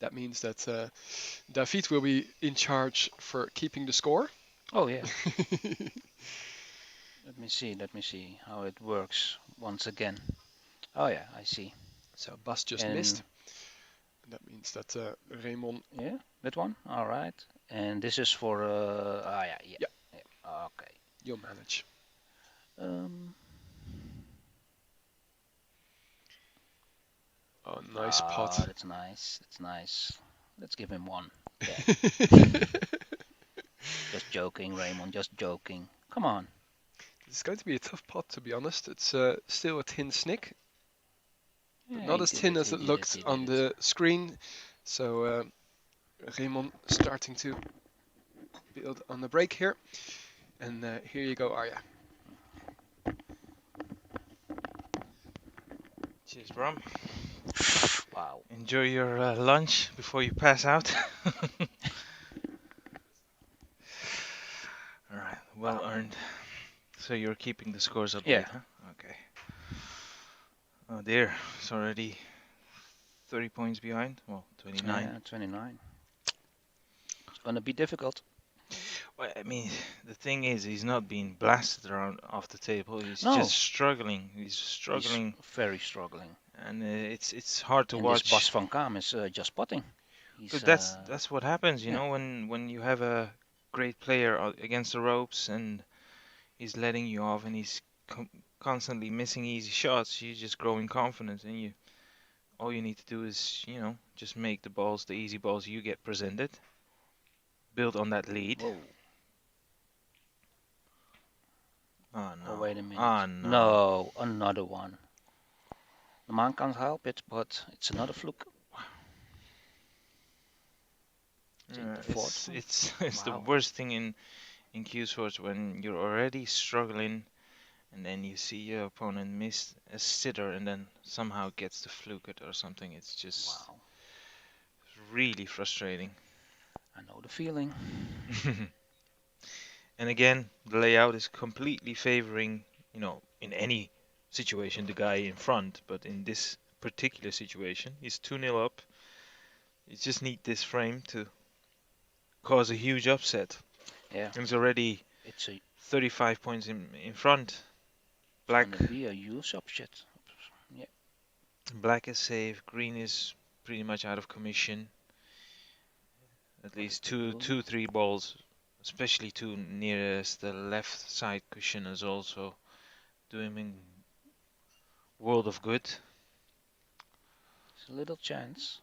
That means that David will be in charge for keeping the score. Oh yeah. Let me see how it works once again. Oh yeah, I see. So Bas just And missed. That means that Raymond, yeah, that one. All right. And this is for yeah, yeah. yeah, Yeah. Okay. you'll manage. Um. Oh, nice Ah, pot. that's nice. That's nice. Let's give him one. Yeah. Just joking, Raymond. Just joking. Come on. It's going to be a tough pot, to be honest. It's still a thin snick, but Yeah, not he as did thin it. as He it did it. looked He did on it. the screen. So Raymond starting to build on the break here. And here you go, Arya. Cheers, Brom. Wow. Enjoy your lunch before you pass out. Alright, well Wow. earned. So you're keeping the scores Yeah. update, huh? Okay. Oh dear, it's already 30 points behind. Well, 29. Yeah. 29. It's gonna be difficult. Well, I mean, the thing is, he's not being blasted around off the table. He's just No, struggling. He's he's struggling, very struggling. and it's hard to And this Bas watch. van Kaam is just potting. But He's that's what happens, you yeah. know, when you have a great player against the ropes and he's letting you off and he's constantly missing easy shots. You just grow in confidence, and you all you need to do is, you know, just make the balls, the easy balls you get presented, build on that lead. Whoa. Oh Oh no. wait a minute. Oh no. No, another one. The man can't help it, but it's another fluke. Take the fourth one. It's the Wow. worst thing in cue sports when you're already struggling and then you see your opponent miss a sitter and then somehow gets the fluke it or something. It's just Wow. really frustrating. I know the feeling. And again, the layout is completely favoring, you know, in any situation, the guy in front, but in this particular situation, he's 2-0 up. You just need this frame to cause a huge upset. Yeah. And he's already It's 35 points in front. gonna Black be a huge upset. Yeah. black is safe, green is pretty much out of commission. At What is least the blue? three balls, especially two nearest the left side cushion is also doing him world of good. It's a little chance.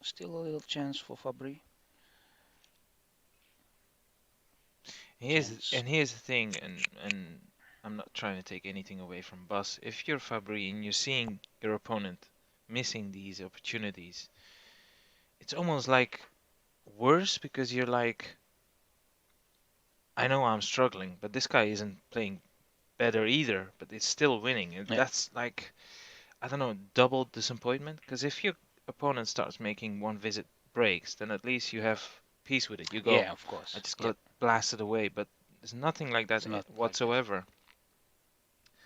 Still a little chance for Fabrie. Chance. Here's the thing, and I'm not trying to take anything away from Bus. If you're Fabri and you're seeing your opponent missing these opportunities, it's almost like worse because you're like, I know I'm struggling, but this guy isn't playing better either, but it's still winning. And Yeah. that's like, I don't know, double disappointment. Because if your opponent starts making one visit breaks, then at least you have peace with it. You go, Yeah, of I course. just Yeah. got blasted away, but there's nothing like that It's not like that. whatsoever.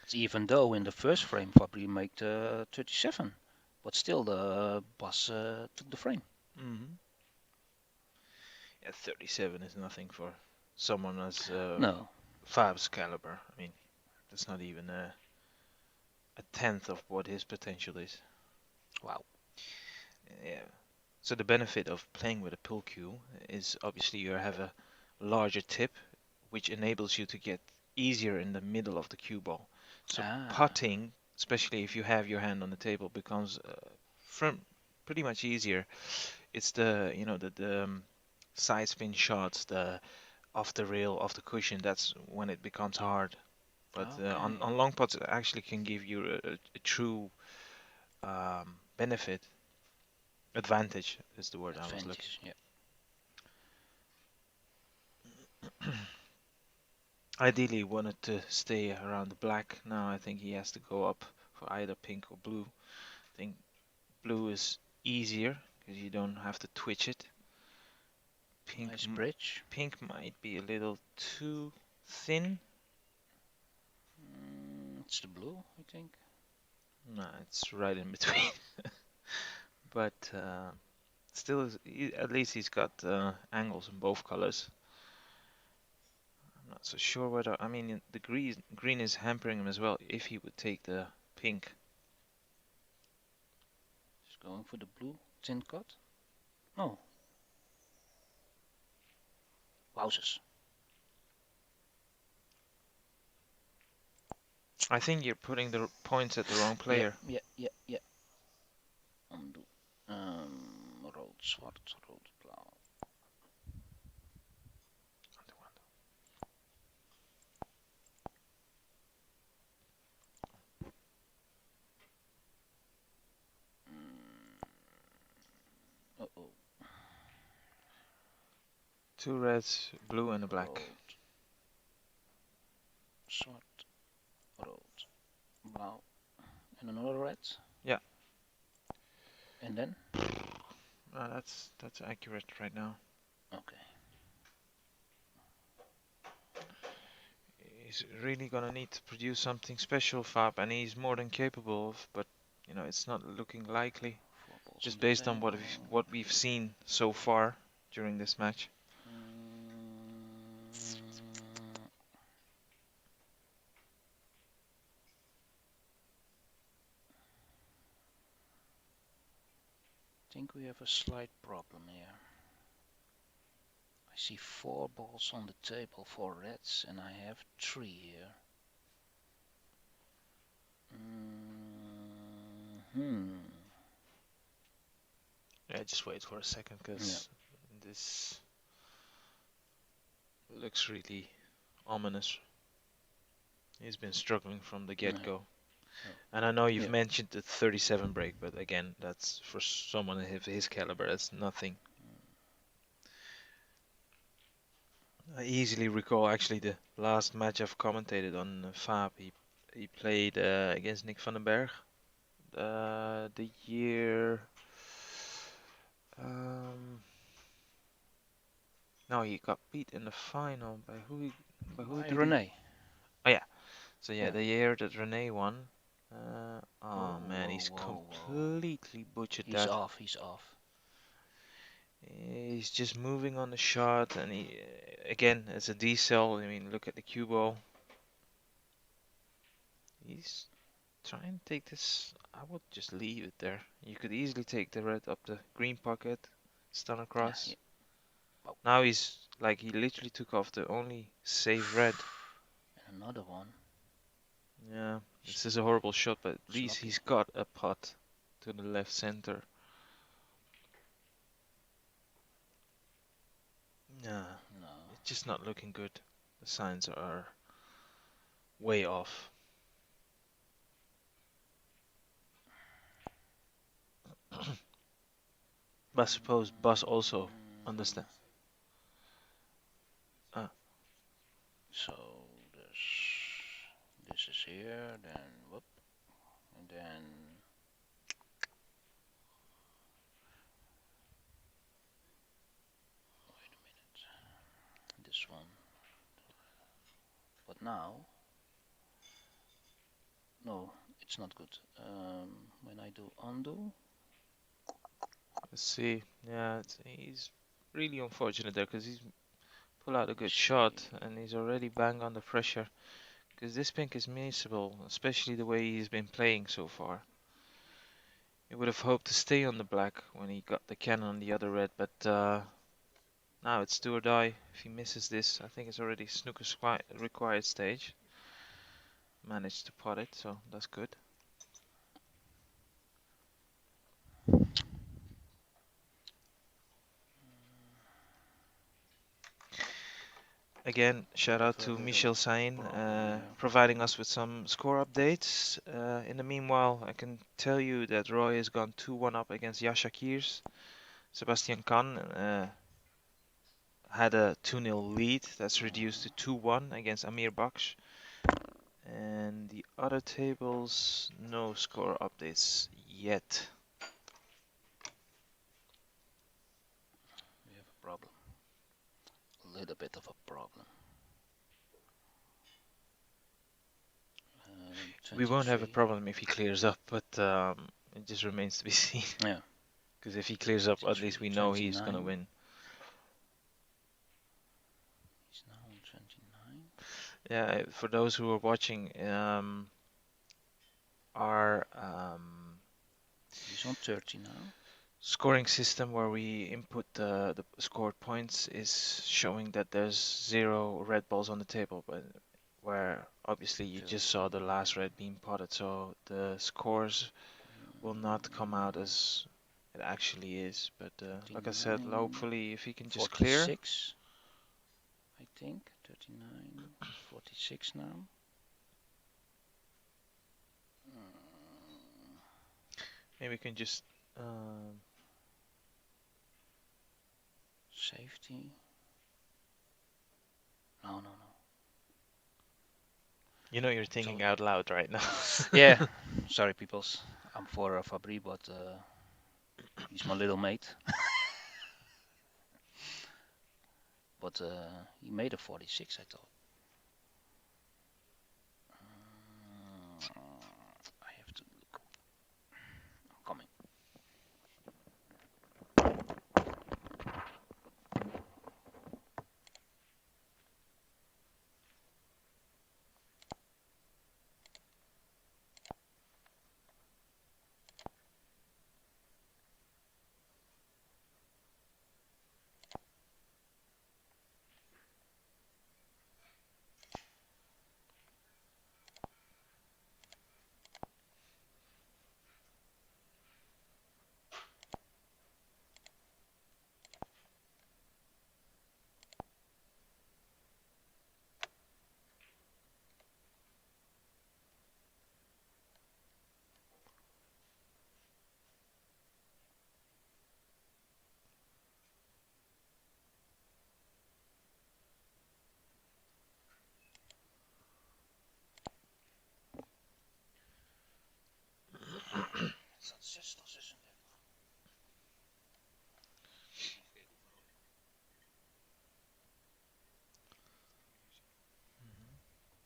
It's even though in the first frame Fabrie made 37, but still the boss took the frame. Hmm. Yeah, 37 is nothing for someone as No. Fab's caliber. I mean, that's not even a tenth of what his potential is. Wow. Yeah. So the benefit of playing with a pull cue is obviously you have a larger tip, which enables you to get easier in the middle of the cue ball. So Ah. putting, especially if you have your hand on the table, becomes from pretty much easier. It's the side spin shots, the off the rail, off the cushion. That's when it becomes hard. But Okay. on long putts, it actually can give you a true benefit. Advantage is the word I was looking. Advantage. Yeah. Ideally, wanted to stay around the black. Now I think he has to go up for either pink or blue. I think blue is easier because you don't have to twitch it. Pink, Nice bridge. pink might be a little too thin. It's the blue, I think. No, it's right in between. But Still, at least he's got angles in both colors. I'm not so sure whether, I mean, the green is hampering him as well. If he would take the pink, He's going for the blue tin cut. No. Wowzers. I think you're putting the points at the wrong player. Ja. Undo. Rood, zwart, rood, blauw. Uh-oh. Two reds, blue and a black. Rood, zwart, rood, blauw. And another red? Yeah. And then? That's accurate right now. Okay. He's really gonna need to produce something special, Fab, and he's more than capable of, but you know, it's not looking likely. Just based on what we've seen so far during this match. I think we have a slight problem here. I see 4 balls on the table for reds, and I have 3 here. Yeah, just wait for a second, because this looks really ominous. He's been struggling from the get-go. And I know you've mentioned the 37 break, but again, that's for someone of his caliber, that's nothing. I easily recall actually the last match I've commentated on Fab. He played against Nick van den Berg. The year. No, he got beat in the final by who? By Rene. Oh yeah. So yeah, the year that Rene won. Man, he's completely butchered that. He's off. He's just moving on the shot, and he again, it's a D-cell. I mean, look at the cue ball. He's trying to take this. I would just leave it there. You could easily take the red up the green pocket, stun across. Yeah. Oh. Now he's like, he literally took off the only safe red. And another one. Yeah, this is a horrible shot, but at least he's got a pot to the left center. No, it's just not looking good. The signs are way off. But I suppose Bus also understands. So this is here, then whoop, and then wait a minute. This one. But now, no, it's not good. When I do undo. Let's see. Yeah, he's really unfortunate there, because he's pull out a good shot and he's already bang under pressure, because this pink is missable, especially the way he's been playing so far. He would have hoped to stay on the black when he got the cannon on the other red, but now it's do or die. If he misses this, I think it's already Snooker's required stage. Managed to pot it, so that's good. Again, shout out to Michel Sain, providing us with some score updates. In the meanwhile, I can tell you that Roy has gone 2-1 up against Yasha Kiers. Sebastian Kahn had a 2-0 lead. That's reduced to 2-1 against Amir Baksh. And the other tables, no score updates yet. We have a problem. A little bit of a problem. We won't have a problem if he clears up, but it just remains to be seen. Yeah. Because if he clears up, at Since least we're we know he's gonna 29, win. he's now on 29. Yeah, for those who are watching, our He's on 30 now. scoring system where we input the scored points is showing that there's 0 red balls on the table, but where obviously you just saw the last red being potted, so the scores will not come out as it actually is. But like I said, 39, hopefully if he can just clear. 46, I think. 39, 46 now. Maybe we can just Safety. No, no, no. you know you're thinking out loud right now. Yeah, sorry, peoples. I'm for Fabrie, but he's my little mate. But he made a 46, I thought. I have to look. I'm coming. Staat 60, 36.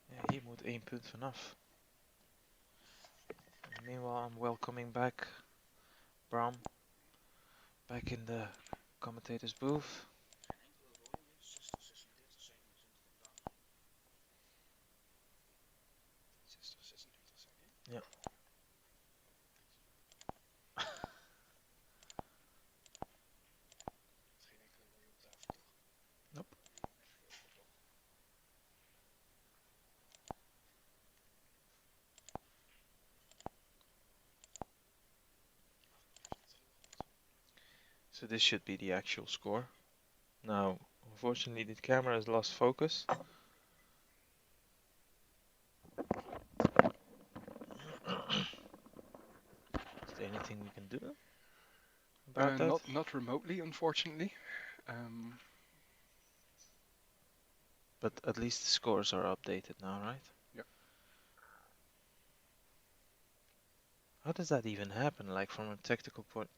Ja, hier moet 1 punt vanaf. Meanwhile, I'm welcoming back Bram back in the commentator's booth. Ja. Nope. So this should be the actual score. Now, unfortunately, the camera has lost focus. Is there anything we can do about that? Not remotely, unfortunately. But at least the scores are updated now, right? Yeah. How does that even happen, like from a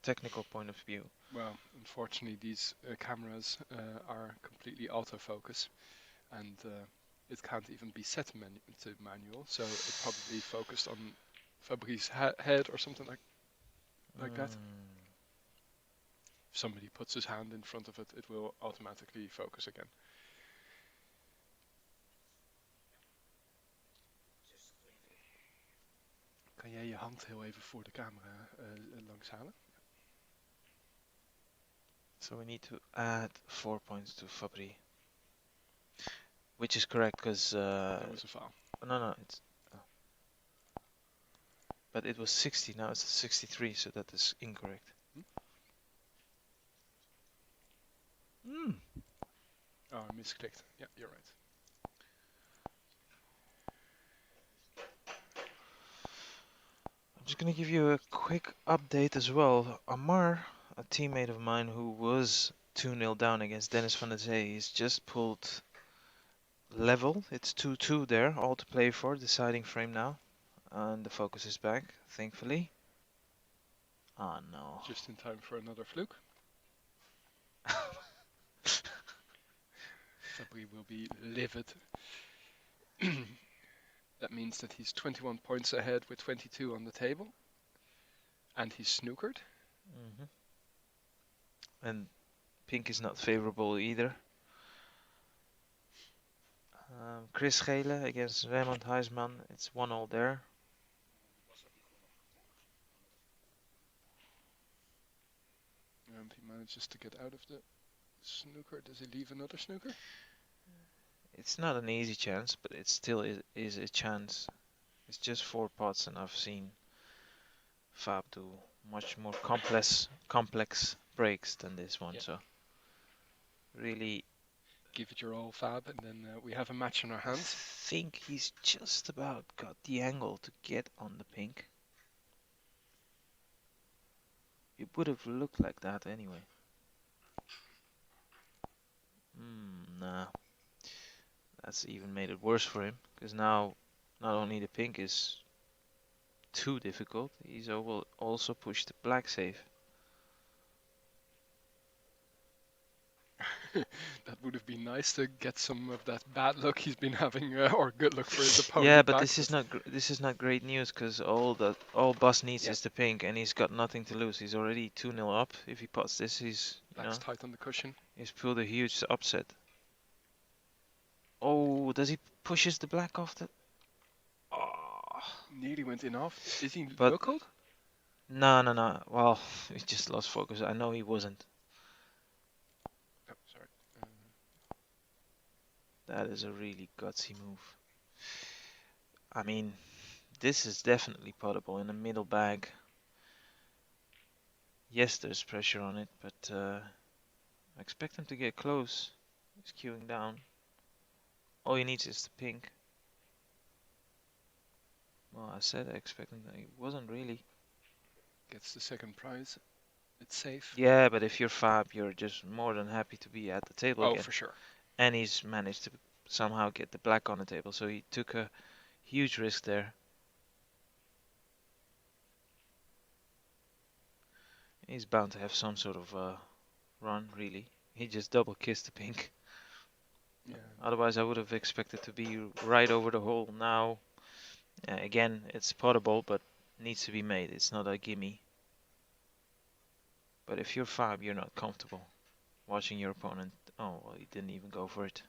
technical point of view? Well, unfortunately, these cameras are completely autofocus, and it can't even be set to manual. So it probably focused on Fabrie's head or something like that. If somebody puts his hand in front of it, it will automatically focus again. Kan jij je hand heel even voor de camera langs halen? So we need to add 4 points to Fabrie. Which is correct, because... That was a foul. No, it's... But it was 60, now it's 63, so that is incorrect. Oh, I misklicked. Yeah, you're right. I'm just gonna give you a quick update as well. Amar, a teammate of mine who was 2-0 down against Dennis van der Zee, he's just pulled level. It's 2-2 there, all to play for, deciding frame now. And the focus is back, thankfully. Oh no. Just in time for another fluke. Fabrie will be livid. That means that he's 21 points ahead with 22 on the table. And he's snookered. and pink is not favorable either. Chris Gele against Raymond Huisman. It's 1-all there. He manages to get out of the snooker. Does he leave another snooker? It's not an easy chance, but it still is a chance. It's just 4 pots, and I've seen Fab do much more complex breaks than this one. Yeah. So really, Give it your all, Fab, and then we have a match on our I hands. think he's just about got the angle to get on the pink. It would have looked like that anyway. Nah, that's even made it worse for him, because now not only the pink is too difficult, he's also pushed the black safe. That would have been nice to get some of that bad luck he's been having, or good luck for his Yeah, opponent but back. this is not great news, because all Bus needs Yeah. is the pink, and he's got nothing to lose. He's already 2-0 up. If he pots this, he's Black's tight on the cushion. he's pulled a huge upset. Oh, does he pushes the black off the? Oh. Nearly went in off. Is he But knuckled? no. Well, he just lost focus. I know he wasn't. Oh, sorry. That is a really gutsy move. I mean, this is definitely potable in the middle bag. Yes, there's pressure on it, but I expect him to get close. He's queuing down. All he needs is the pink. Well, I said I expect him to. He wasn't really. Gets the second prize. It's safe. Yeah, but if you're Fab, you're just more than happy to be at the table Oh, again. for sure. And he's managed to somehow get the black on the table, so he took a huge risk there. He's bound to have some sort of run, really. He just double kissed the pink. Yeah. Otherwise, I would have expected to be right over the hole now. Again, it's potable, but needs to be made. It's not a gimme. But if you're Fab, you're not comfortable watching your opponent. Oh, well, he didn't even go for it.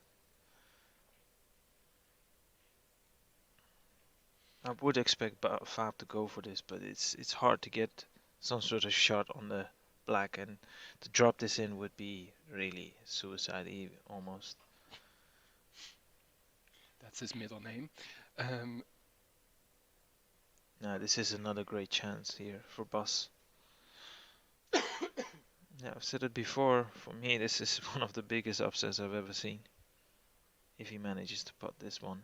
I would expect Fab to go for this, but it's hard to get some sort of shot on the black, and to drop this in would be really suicide almost. That's his middle name. Now this is another great chance here for Bus. Yeah, I've said it before. For me, this is one of the biggest upsets I've ever seen. If he manages to pot this one.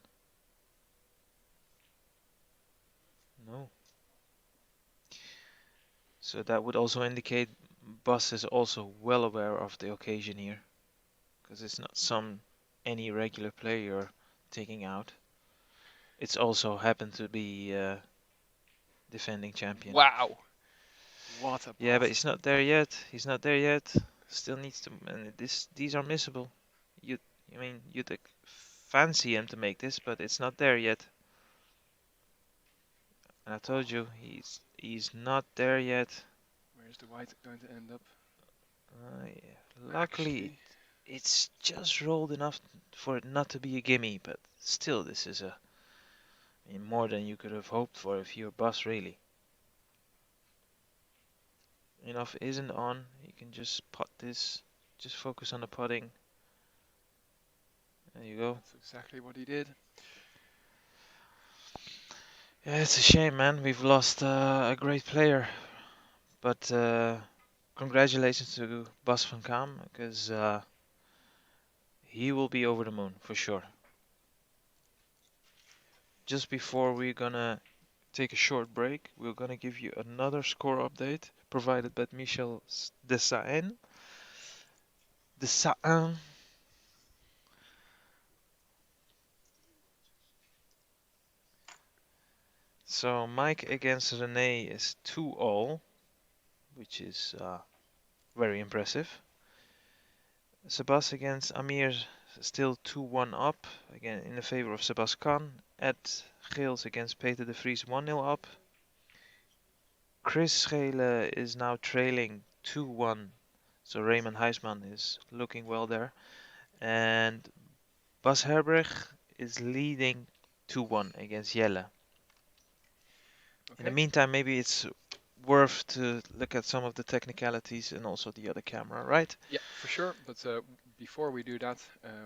No. So that would also indicate Bus is also well aware of the occasion here, because it's not any regular player you're taking out. It's also happened to be defending champion. Wow. What a Yeah, pot. but he's not there yet. He's not there yet. Still needs to, and these are missable. I mean, you'd fancy him to make this, but it's not there yet. And I told you, he's not there yet. Where's the white going to end up? Yeah. Luckily, it's just rolled enough for it not to be a gimme, but still, this is more than you could have hoped for if you're Bus, really. Enough isn't on, you can just pot this, just focus on the putting. There you go. That's exactly what he did. Yeah, it's a shame, man. We've lost a great player, but congratulations to Bas van Kaam, because he will be over the moon for sure. Just before we're gonna take a short break, we're gonna give you another score update provided by Michel Desain. So Mike against Rene is 2-all, which is very impressive. Sebas against Amir still 2-1 up, again in the favor of Sebas Khan. Ed Geels against Peter de Vries 1-0 up. Chris Schele is now trailing 2-1 So Raymond Huisman is looking well there. And Bas Herbrich is leading 2-1 against Jelle. In the Okay. meantime, maybe it's worth to look at some of the technicalities and also the other camera, right? Yeah, for sure. But before we do that,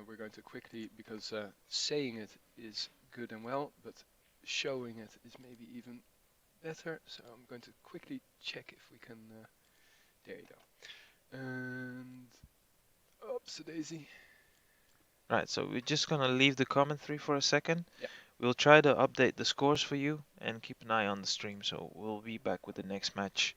we're going to quickly, because saying it is good and well, but showing it is maybe even better. So I'm going to quickly check if we can. There you go. And oops, daisy. Right, so we're just gonna leave the commentary for a second. Yeah. We'll try to update the scores for you and keep an eye on the stream, so we'll be back with the next match.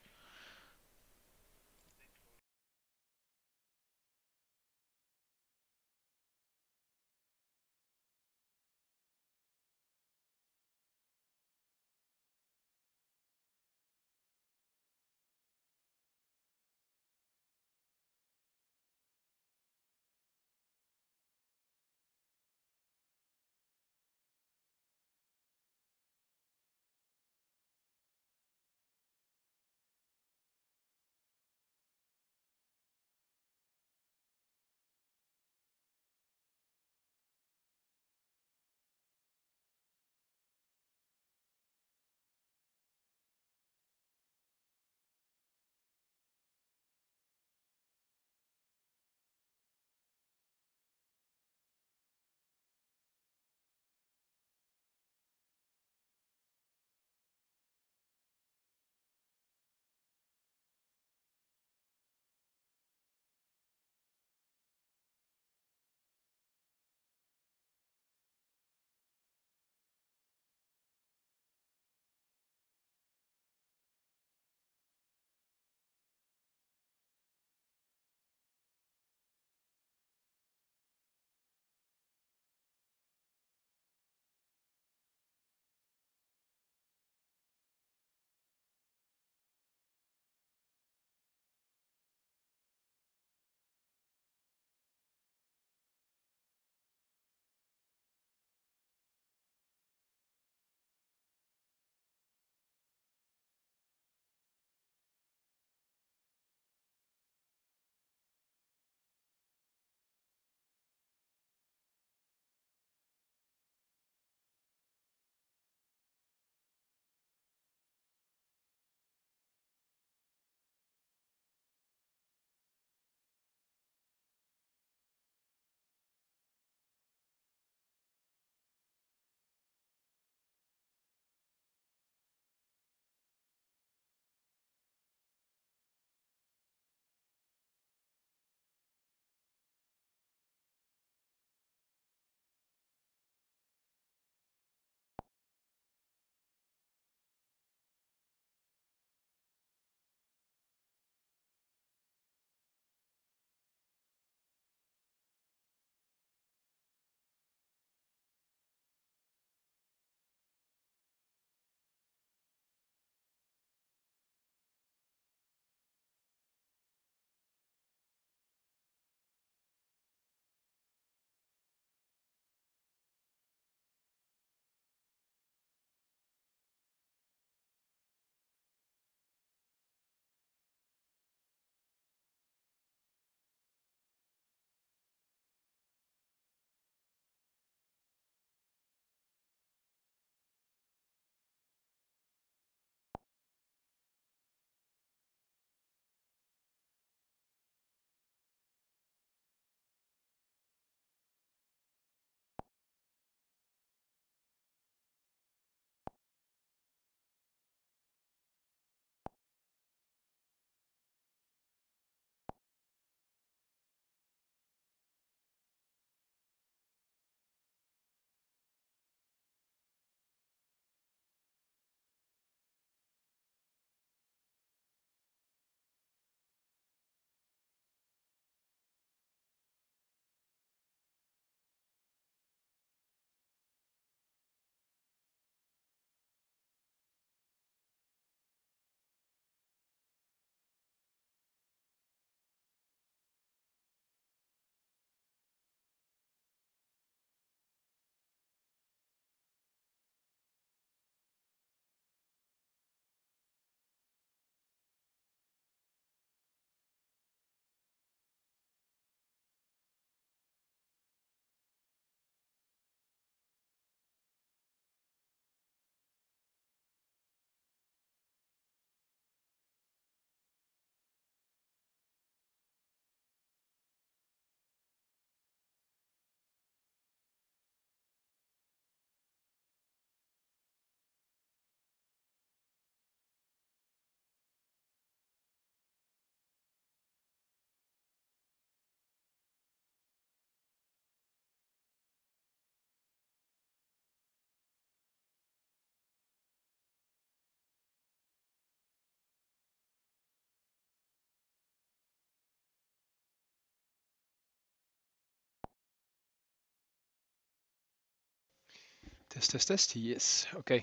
Test, test, test. Yes, oké.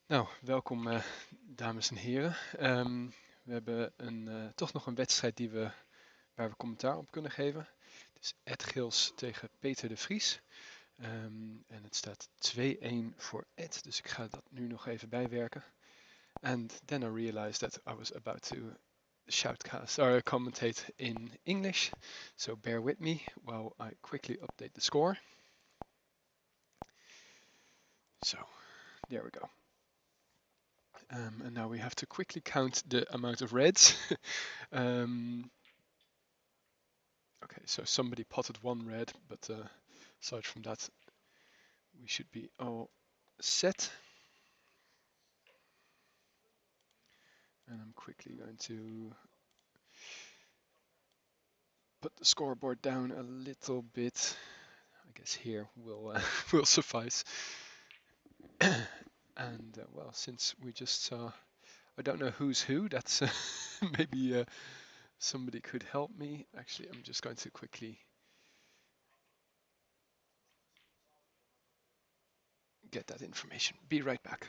Nou, welkom dames en heren. We hebben toch nog een wedstrijd waar we commentaar op kunnen geven. Het is Ed Gils tegen Peter de Vries. En het staat 2-1 voor Ed, dus ik ga dat nu nog even bijwerken. And then I realized that I was about to shoutcast or commentate in English, so bear with me while I quickly update the score. So, there we go. And now we have to quickly count the amount of reds. Okay, so somebody potted one red, but aside from that, we should be all set. And I'm quickly going to put the scoreboard down a little bit. I guess here will will suffice. And well, since we just saw, I don't know who's who. That's maybe somebody could help me. Actually, I'm just going to quickly get that information. Be right back.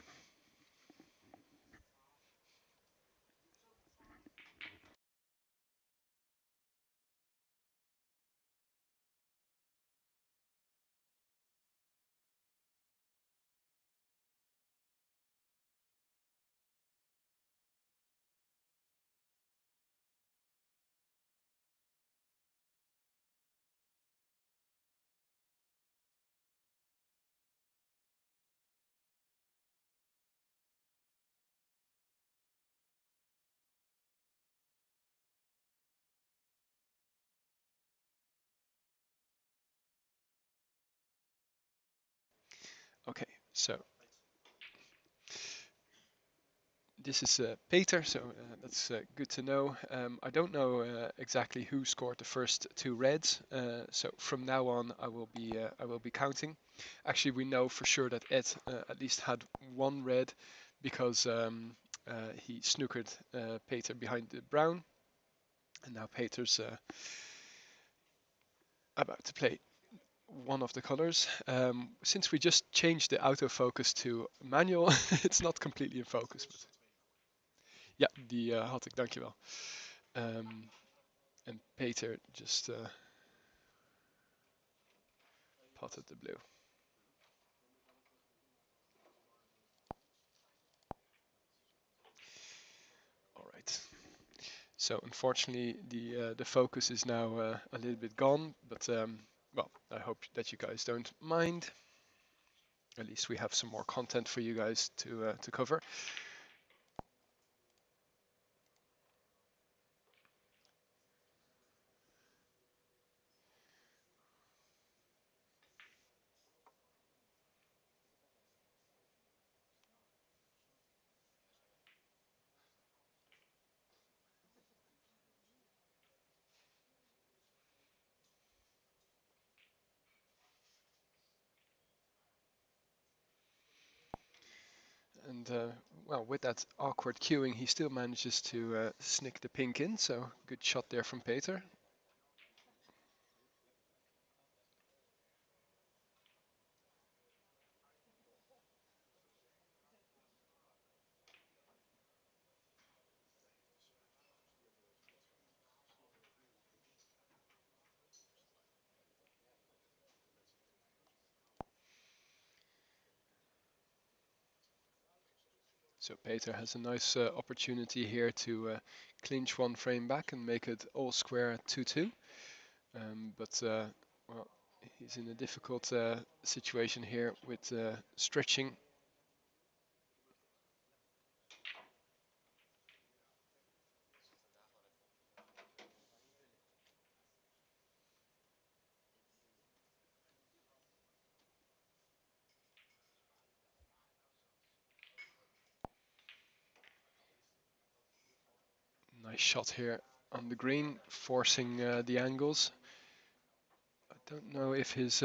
Okay, so this is Peter, so that's good to know. I don't know exactly who scored the first two reds, so from now on I will be counting. Actually, we know for sure that Ed at least had one red because he snookered Peter behind the brown, and now Peter's about to play one of the colors. Since we just changed the autofocus to manual, it's not completely in focus. But ja, die had ik, dankjewel. En Peter just potted the blue. All right. So unfortunately, the focus is now a little bit gone, but well, I hope that you guys don't mind. At least we have some more content for you guys to cover. And well, with that awkward queuing, he still manages to snick the pink in. So good shot there from Peter. So Peter has a nice opportunity here to clinch one frame back and make it all square at 2-2. But well, he's in a difficult situation here with stretching. Nice shot here on the green, forcing the angles. I don't know if his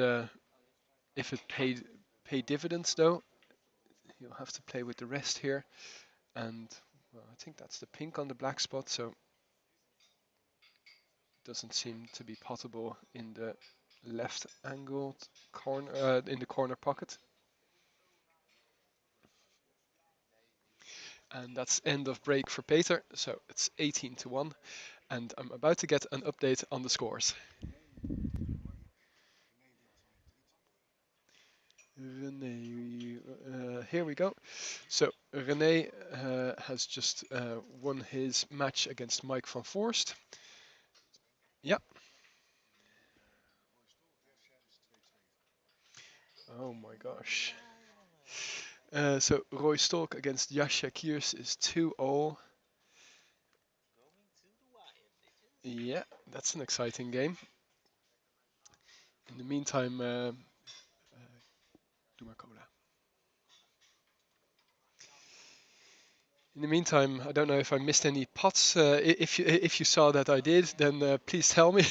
if it paid dividends though. He'll have to play with the rest here, and well, I think that's the pink on the black spot, so it doesn't seem to be potable in the left angled corner in the corner pocket. And that's end of break for Peter. So it's 18-1. And I'm about to get an update on the scores. Rene, here we go. So Rene has just won his match against Mike van Forst. Yeah. Oh my gosh. So Roy Stolk against Yasha Kiers is 2-0. Yeah, that's an exciting game. In the meantime, doe maar cola. In the meantime, I don't know if I missed any pots. If you saw that I did, then please tell me.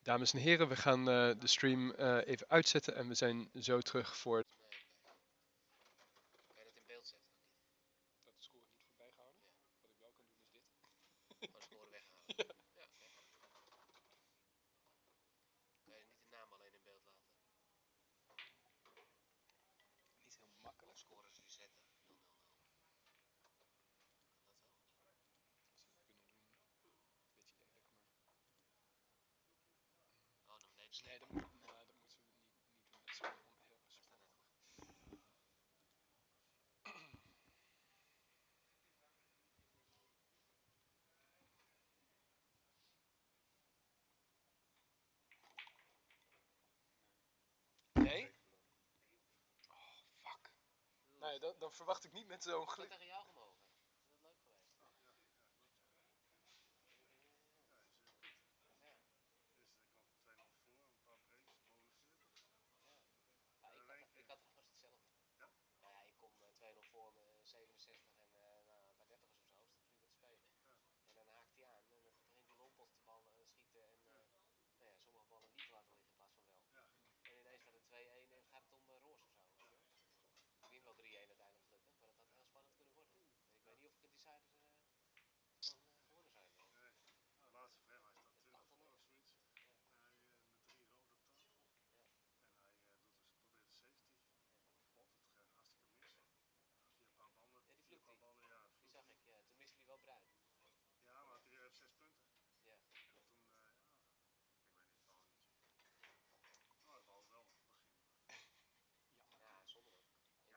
Dames en heren, we gaan de stream even uitzetten en we zijn zo terug voor. ja, dan verwacht ik niet met zo'n Is dat glip. tegen jou gemogen? Is dat leuk geweest? Ja, ja, klopt. Ja. Ja, is goed. Ja. Eerst ik kwam 2-0 voor, een paar breaks, boven 40. Ja. Ja, En in één keer. ik had trouwens hetzelfde. Ja? Nou ja, ik kom 2-0 voor me, 67 en nou, een paar dertigers of zo, staat 3 te spelen. Ja. En dan haakt hij aan en dan begint hij lompels te ballen, schieten en nou ja, sommige ballen niet te laten liggen in plaats van wel. Ja. En ineens gaat het 2-1 en gaat het om roos of zo, weet je wel. Ik win wel 3-1 uiteindelijk gelukkig, maar dat had heel spannend kunnen worden. En ik weet niet of ik het deciders van geworden zijn. Nee. Nou, de laatste vraag, hij staat Het 20 kan toch voor of liggen. zoiets. Ja. En hij met 3 rood op tafel. Ja. En hij probeert de safety. Pot, het gaat hartstikke mis. Via een paar banden, Ja, die via een vloekt paar hij. ballen, ja, Die zag ik, ja. Toen miste hij wel bruin. Ja, maar hij heeft 6 punten. Ja. En toen, ja, ik weet niet, het bal niet. Nou, het bal wel, begin. Ja, zonde ook.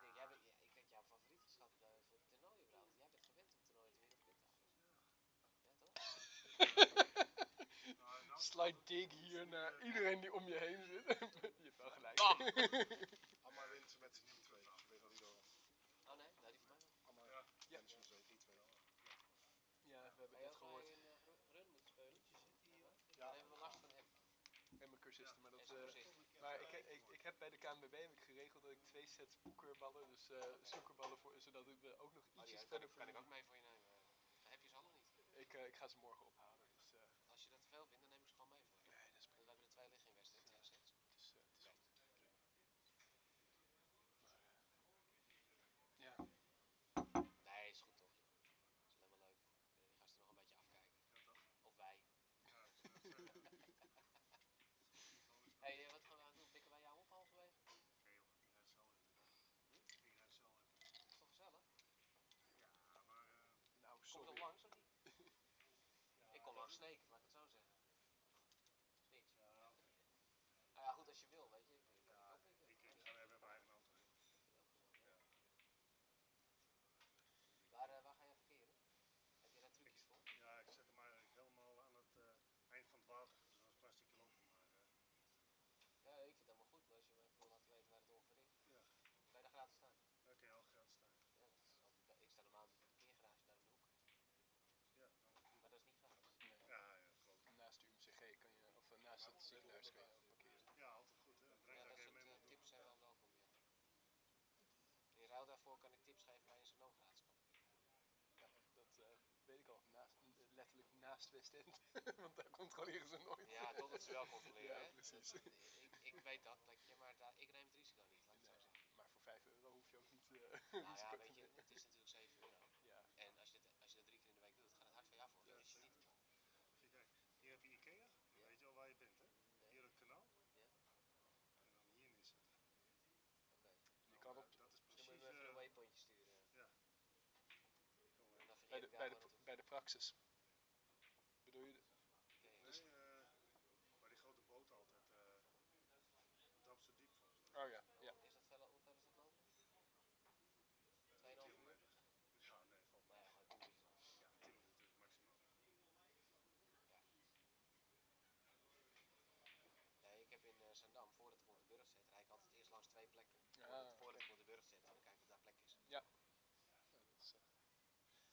Ik denk, ik had jouw favoriet geschat voor het toernooi überhaupt. Jij bent gewend om toernooien te winnen op punten, Alex. Ja. Ja, toch? Nou, Slight dig hier naar iedereen die om je heen zit. Je hebt wel gelijk. Bam! Amma wint met 2. Ik weet nog niet door. Oh nee, nou die van mij wel. Amma, Ja. wint met 3-2. Ja, we hebben Ga je het ook gehoord. mee in run moeten spelen? Ja. Ja, Dan hebben we last van hem. En mijn cursisten, maar En dat... zijn cursist. Maar ik heb bij de KNVB heb ik geregeld dat ik 2 sets poekerballen, dus snookerballen voor, zodat we ook nog Oh, die ietsjes kan verder ik ook kunnen. mee voor je nemen. Heb je ze alle niet? Ik ga ze morgen ophalen, dus Als je dat te veel vindt, dan neem ik ze gewoon mee voor je. nee, dat is Want we hebben er 2 liggen in West, hè? 2 sets. het is Oké. goed. Prima. Maar ja, Nee, is goed toch? Is alleen maar leuk. Kunnen die gasten nog een beetje afkijken. ja toch? Of wij. Ja, ik zou net zeggen. Niveau is Hé, wat gaan we aan doen? Pikken wij jou op halverwege? Oké joh, ik rijd zelf even. Ik rijd zelf even. Is toch gezellig? Ja, maar nou Kom je sorry. nog langs of niet? ja, Ik kom langs sneken, laat ik het zo zeggen. Is niks. Ja, Nou ja, goed als je wil, weet je. Ik kan ja, je oppikken. ik ga even met mijn eigen auto heen. Dat vind ik ook genoeg, ja. Ja. Waar ga je verkeren? Heb je daar trucjes voor? Ja, ik zet hem eigenlijk helemaal aan het eind van het water. Dus dat is een klein stukje lopen, maar Ja, ik vind het helemaal goed, maar als je me even wil laten weten waar het ongeveer is. ja, Kan je daar gratis staan? daar kun je al gratis staan. Ja, dat is altijd, ik sta normaal in de parkeergarage daar om de hoek. Ja, nou, Maar dat is niet gratis. Nee. ja, klopt. Naast de UMCG kan je, of naast het ziekenhuis kan je ook parkeren. Ja, altijd goed hè. Breng Ja, dat dat even mee soort op doen. tips zijn wel welkom, ja. In ruil daarvoor kan ik tips geven waar je zo'n gratis kan parkeren. Ja, dat weet ik al. Letterlijk naast Westend. Want daar controleren ze nooit. Ja, totdat ze wel controleren, Ja, hè? precies. Ik weet dat plekje, maar ik neem het risico niet, laat ik het zo zeggen. Maar voor €5 hoef je ook niet Nou ja, risico weet te je, nemen. het is natuurlijk €7. Ja, En als je dat 3 keer in de week doet, gaat het hard van je af hoor. Ja, Vergis je zeker. niet. Kijk, hier heb je Ikea. Dan Ja. weet je al waar je bent hè. Nee. Hier het kanaal. Ja. En dan hier neerzetten. Oké. je kan op Dat is Dan moet je precies... me even een waypointje sturen. ja. Kom Dan even. navigeer ik daar gewoon naartoe. bij de praxis. Bedoel je? Ikea. Nee, waar die grote boot altijd... Damse diep volgens mij. Oh ja, ja. Is dat hoe ver is dat lopen? 2,5 uur? Kilometer. Ja, nee, valt Nou mee. ja, gewoon 10 minuutjes dan. Ja, 10 minuten maximaal. Ja. Nee, ik heb in Zandam, voordat ik op de burcht zit, rijd ik altijd eerst langs 2 plekken. Voordat ik op de burcht zit, en dan kijk ik of daar plek is. Ja. Nou, dat is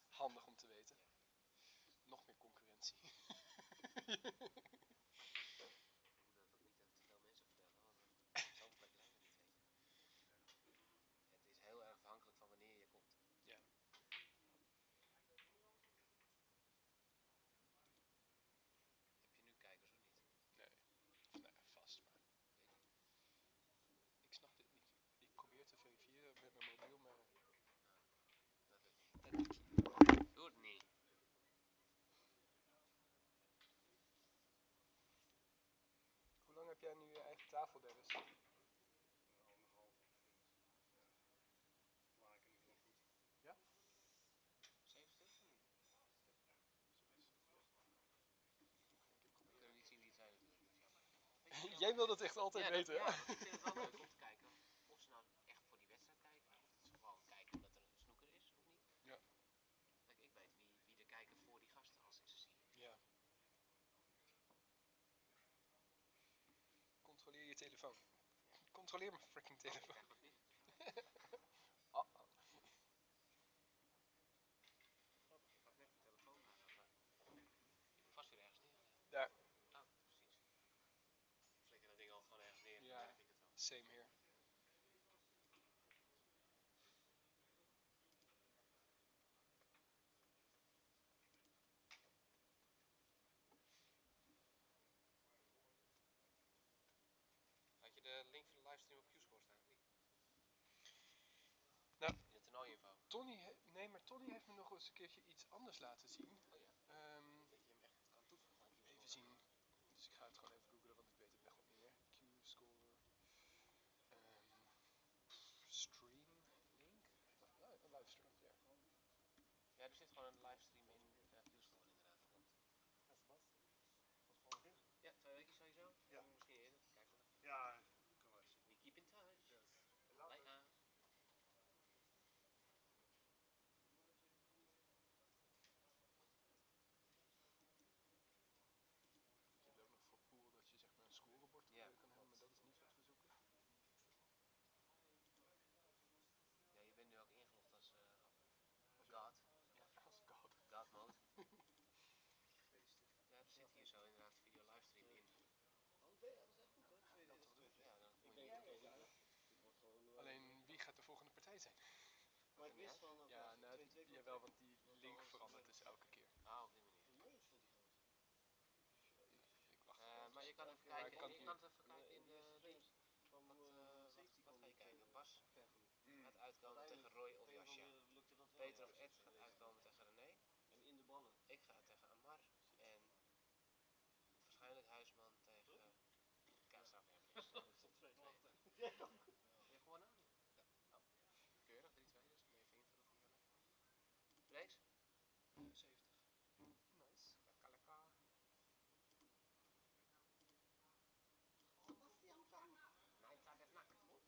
handig om te weten. Ja. Nog meer concurrentie. We moeten dat ook niet aan te veel mensen vertellen, want zoveel plekken zijn er niet, weet je. Het is heel erg afhankelijk van wanneer je komt. Ja. Heb je nu kijkers of niet? Nee. Nee, vast maar. Weet niet. Ik snap dit niet. Ik probeer te verifiëren met mijn mobiel, maar... Dat lukt niet. Dat lukt niet. Doe het niet. Hoe lang heb jij nu je eigen tafel, Dennis? Anderhalf ongeveer. Ja. Het laken is wel goed. Ja? 7 stuks of niet? Zoiets. Een keer We proberen. kunnen niet zien wie het zijn natuurlijk, dat is jammer. Vind je het Jij wil dat echt- echt altijd ja, weten, ja, hè? want ik vind het wel leuk om te kijken of ze nou echt voor die wedstrijd kijken, of dat ze gewoon kijken omdat er een snoeker is, of niet. Ja. Kijk, ik weet wie er kijken voor die gasten als ik ze zie. Ja. Controleer je telefoon. Ja. Controleer mijn freaking Oh, ik telefoon. krijg wat binnen. Oh, livestream op Q-score staan, of niet? Nou, In de toernooiinfo. Nee, maar Tony heeft me nog eens een keertje iets anders laten zien. Oh ja, Ehm, dat je hem echt kan toetsen, gewoon Q-score. even zien. Dus ik ga het gewoon even googlen, want ik weet het echt niet meer. Q-score. Stream link. Een livestream, ja. Ja, er zit gewoon een livestream in Q-score inderdaad, klopt. Ja, Sebas. Tot de volgende keer. Ja, 2 weken sowieso. Ja. Misschien eerder, kijken we nog. Ja, kunnen we eens zien. We keep in touch. Yes. Bye, Aas. Je hebt ook nog voor pool dat je zeg maar een scorebord Ja, kan hebben, maar dat is niet wat we zoeken. Ja, je bent nu ook ingelogd als Ja. God. Ja, als God. God mode. Gefeliciteerd. Ja, er zit hier zo inderdaad video livestream in. Anders ben je, dat is echt goed hoor. Dat toch doen. Ja, dan moet Ik je denk, niet oké, doen. dit wordt gewoon... Alleen wie gaat de volgende partij zijn? maar ik wist van... Ja, nou, jawel, want die link verandert dus elke keer. Ah, op die manier. Vermoeiend voor die gozer. Ik wacht Maar je kan even maar ik kijken, kan je hier- kan het even kijken in de de eerste ding. frames kwam Wat ga je kijken? Bas ver genoeg. gaat uitkomen tegen Roy of Jascha. Lukte dat wel. Peter of Ed gaat uitkomen tegen René. En in de ballen. Ik ga tegen Amar. En waarschijnlijk Huisman tegen Kaasafwerkers. Tot 2-0 Je hebt gewonnen? Ja. Oh, keurig, 3-2 dus. Ben je even invullen voor Janne. Reeks? 70. Nice. Lekker, lekker. Nee, het is nak.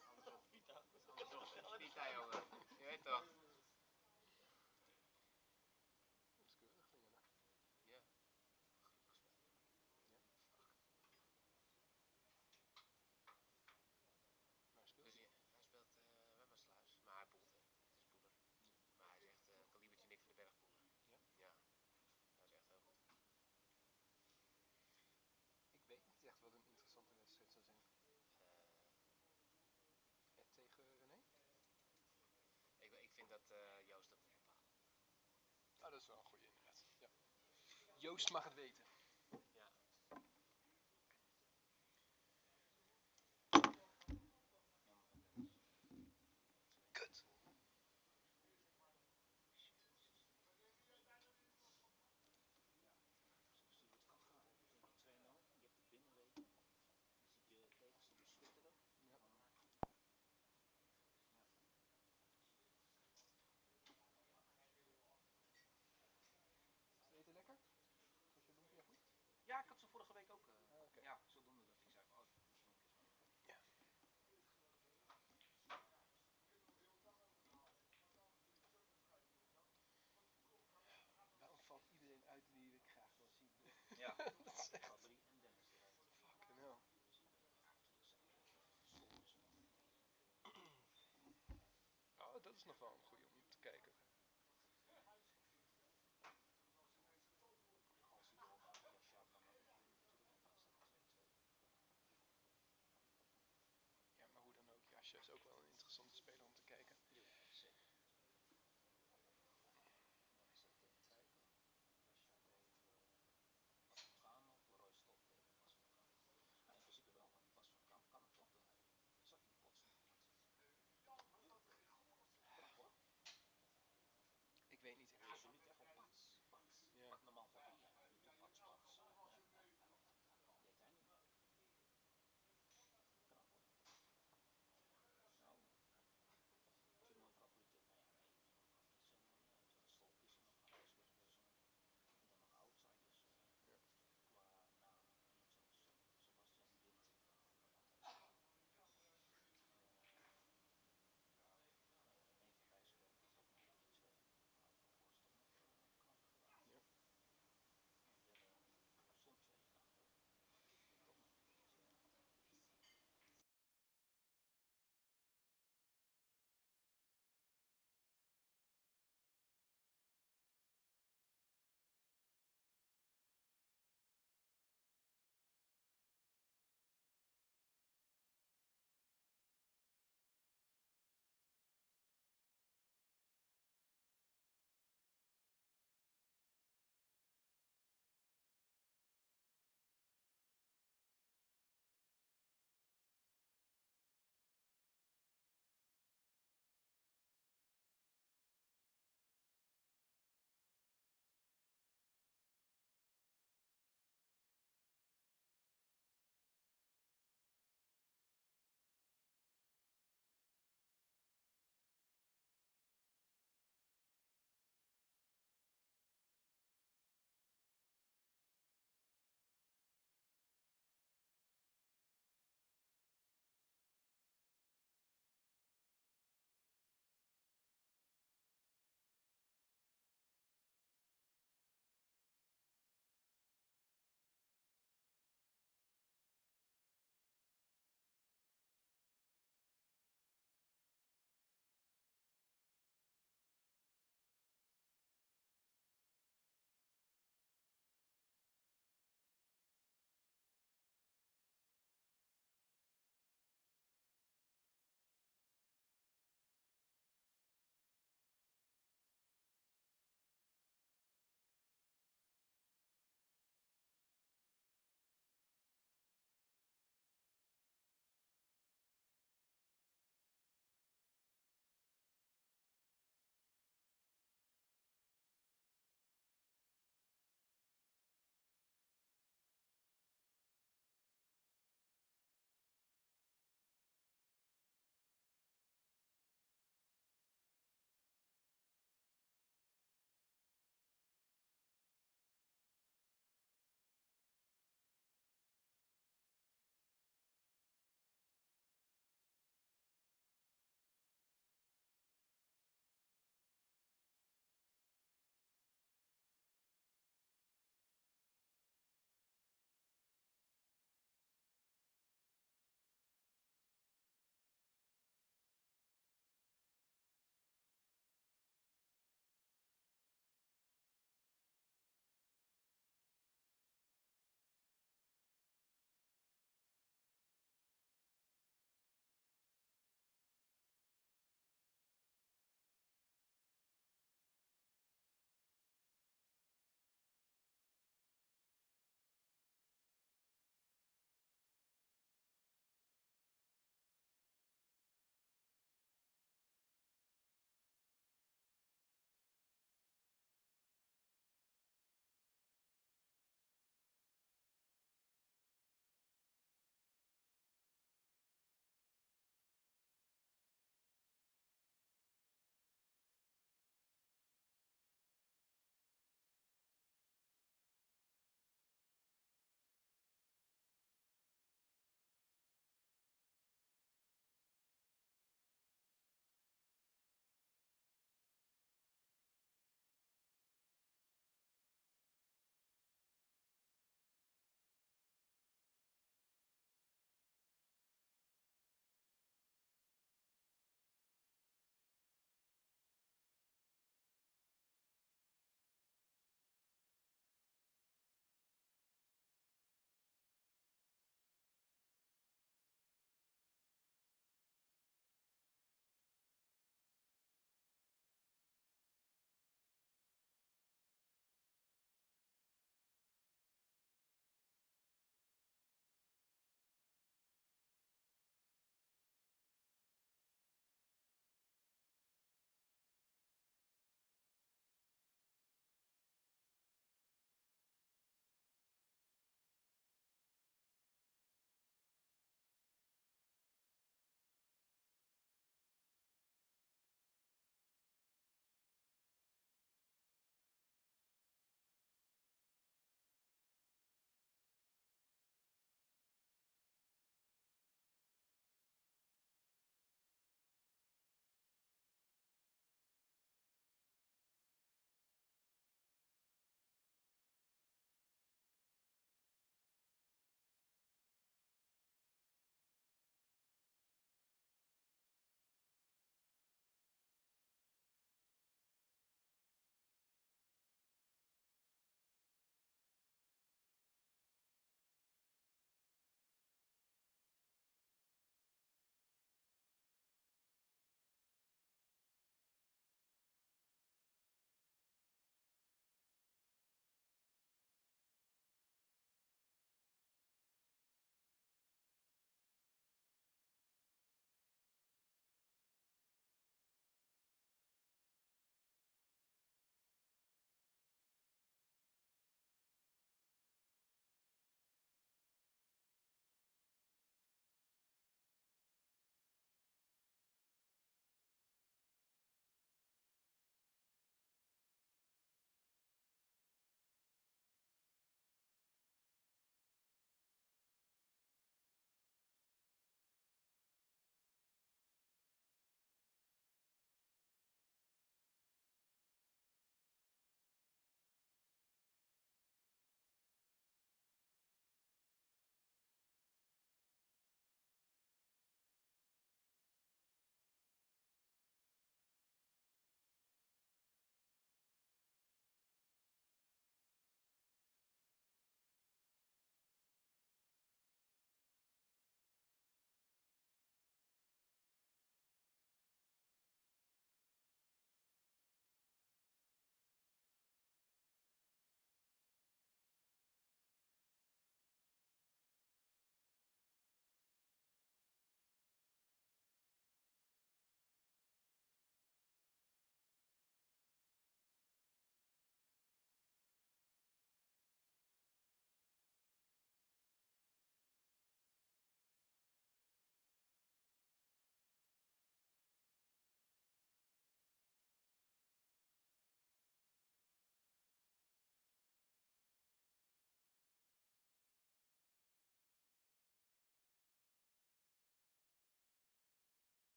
Andersom. Vita. Dat is andersom. Vita, jongen. Je weet toch? Dat is keurig van Janne. Ja. Goed gespeeld. Ja, fuck. Waar speelt Dus hij? hij speelt Wemmersluis, maar hij poelt, hè. Het is poeler. Maar hij is echt kalibertje Nick van den Berg poelen. Ja? Ja. Hij is echt heel goed. Ik weet niet echt wat een interessante wedstrijd zou zijn. Ed tegen René? Ik vind dat Joost dat moet bepalen. Ah, dat is wel een goeie inderdaad. Ja. Joost mag het weten. Ja. Jammer van Dennis. Kut! Ja. Dus die wordt afgelopen op 2-0. Je hebt het binnenweten. Je ziet je tegenstander schitteren. Ja. Ja. Is het eten lekker? Was je lumpia goed? Ja, ik had ze vorige week ook. Oké. Ja, zodoende dat ik zei van, oh, die lumpia is wel lekker. Ja. Waarom valt iedereen uit die ik graag wil zien? Ja. Dat is echt... Fabrie en Dennis eruit. Fucking hell. Ja, natuurlijk zijn de scores van Oh, dat is nog wel een goeie om te kijken. als die doorgaan. Jascha kan ook nog winnen natuurlijk, want daar staat 2-2. Ja, maar hoe dan ook, Jascha is ook wel een interessante speler om te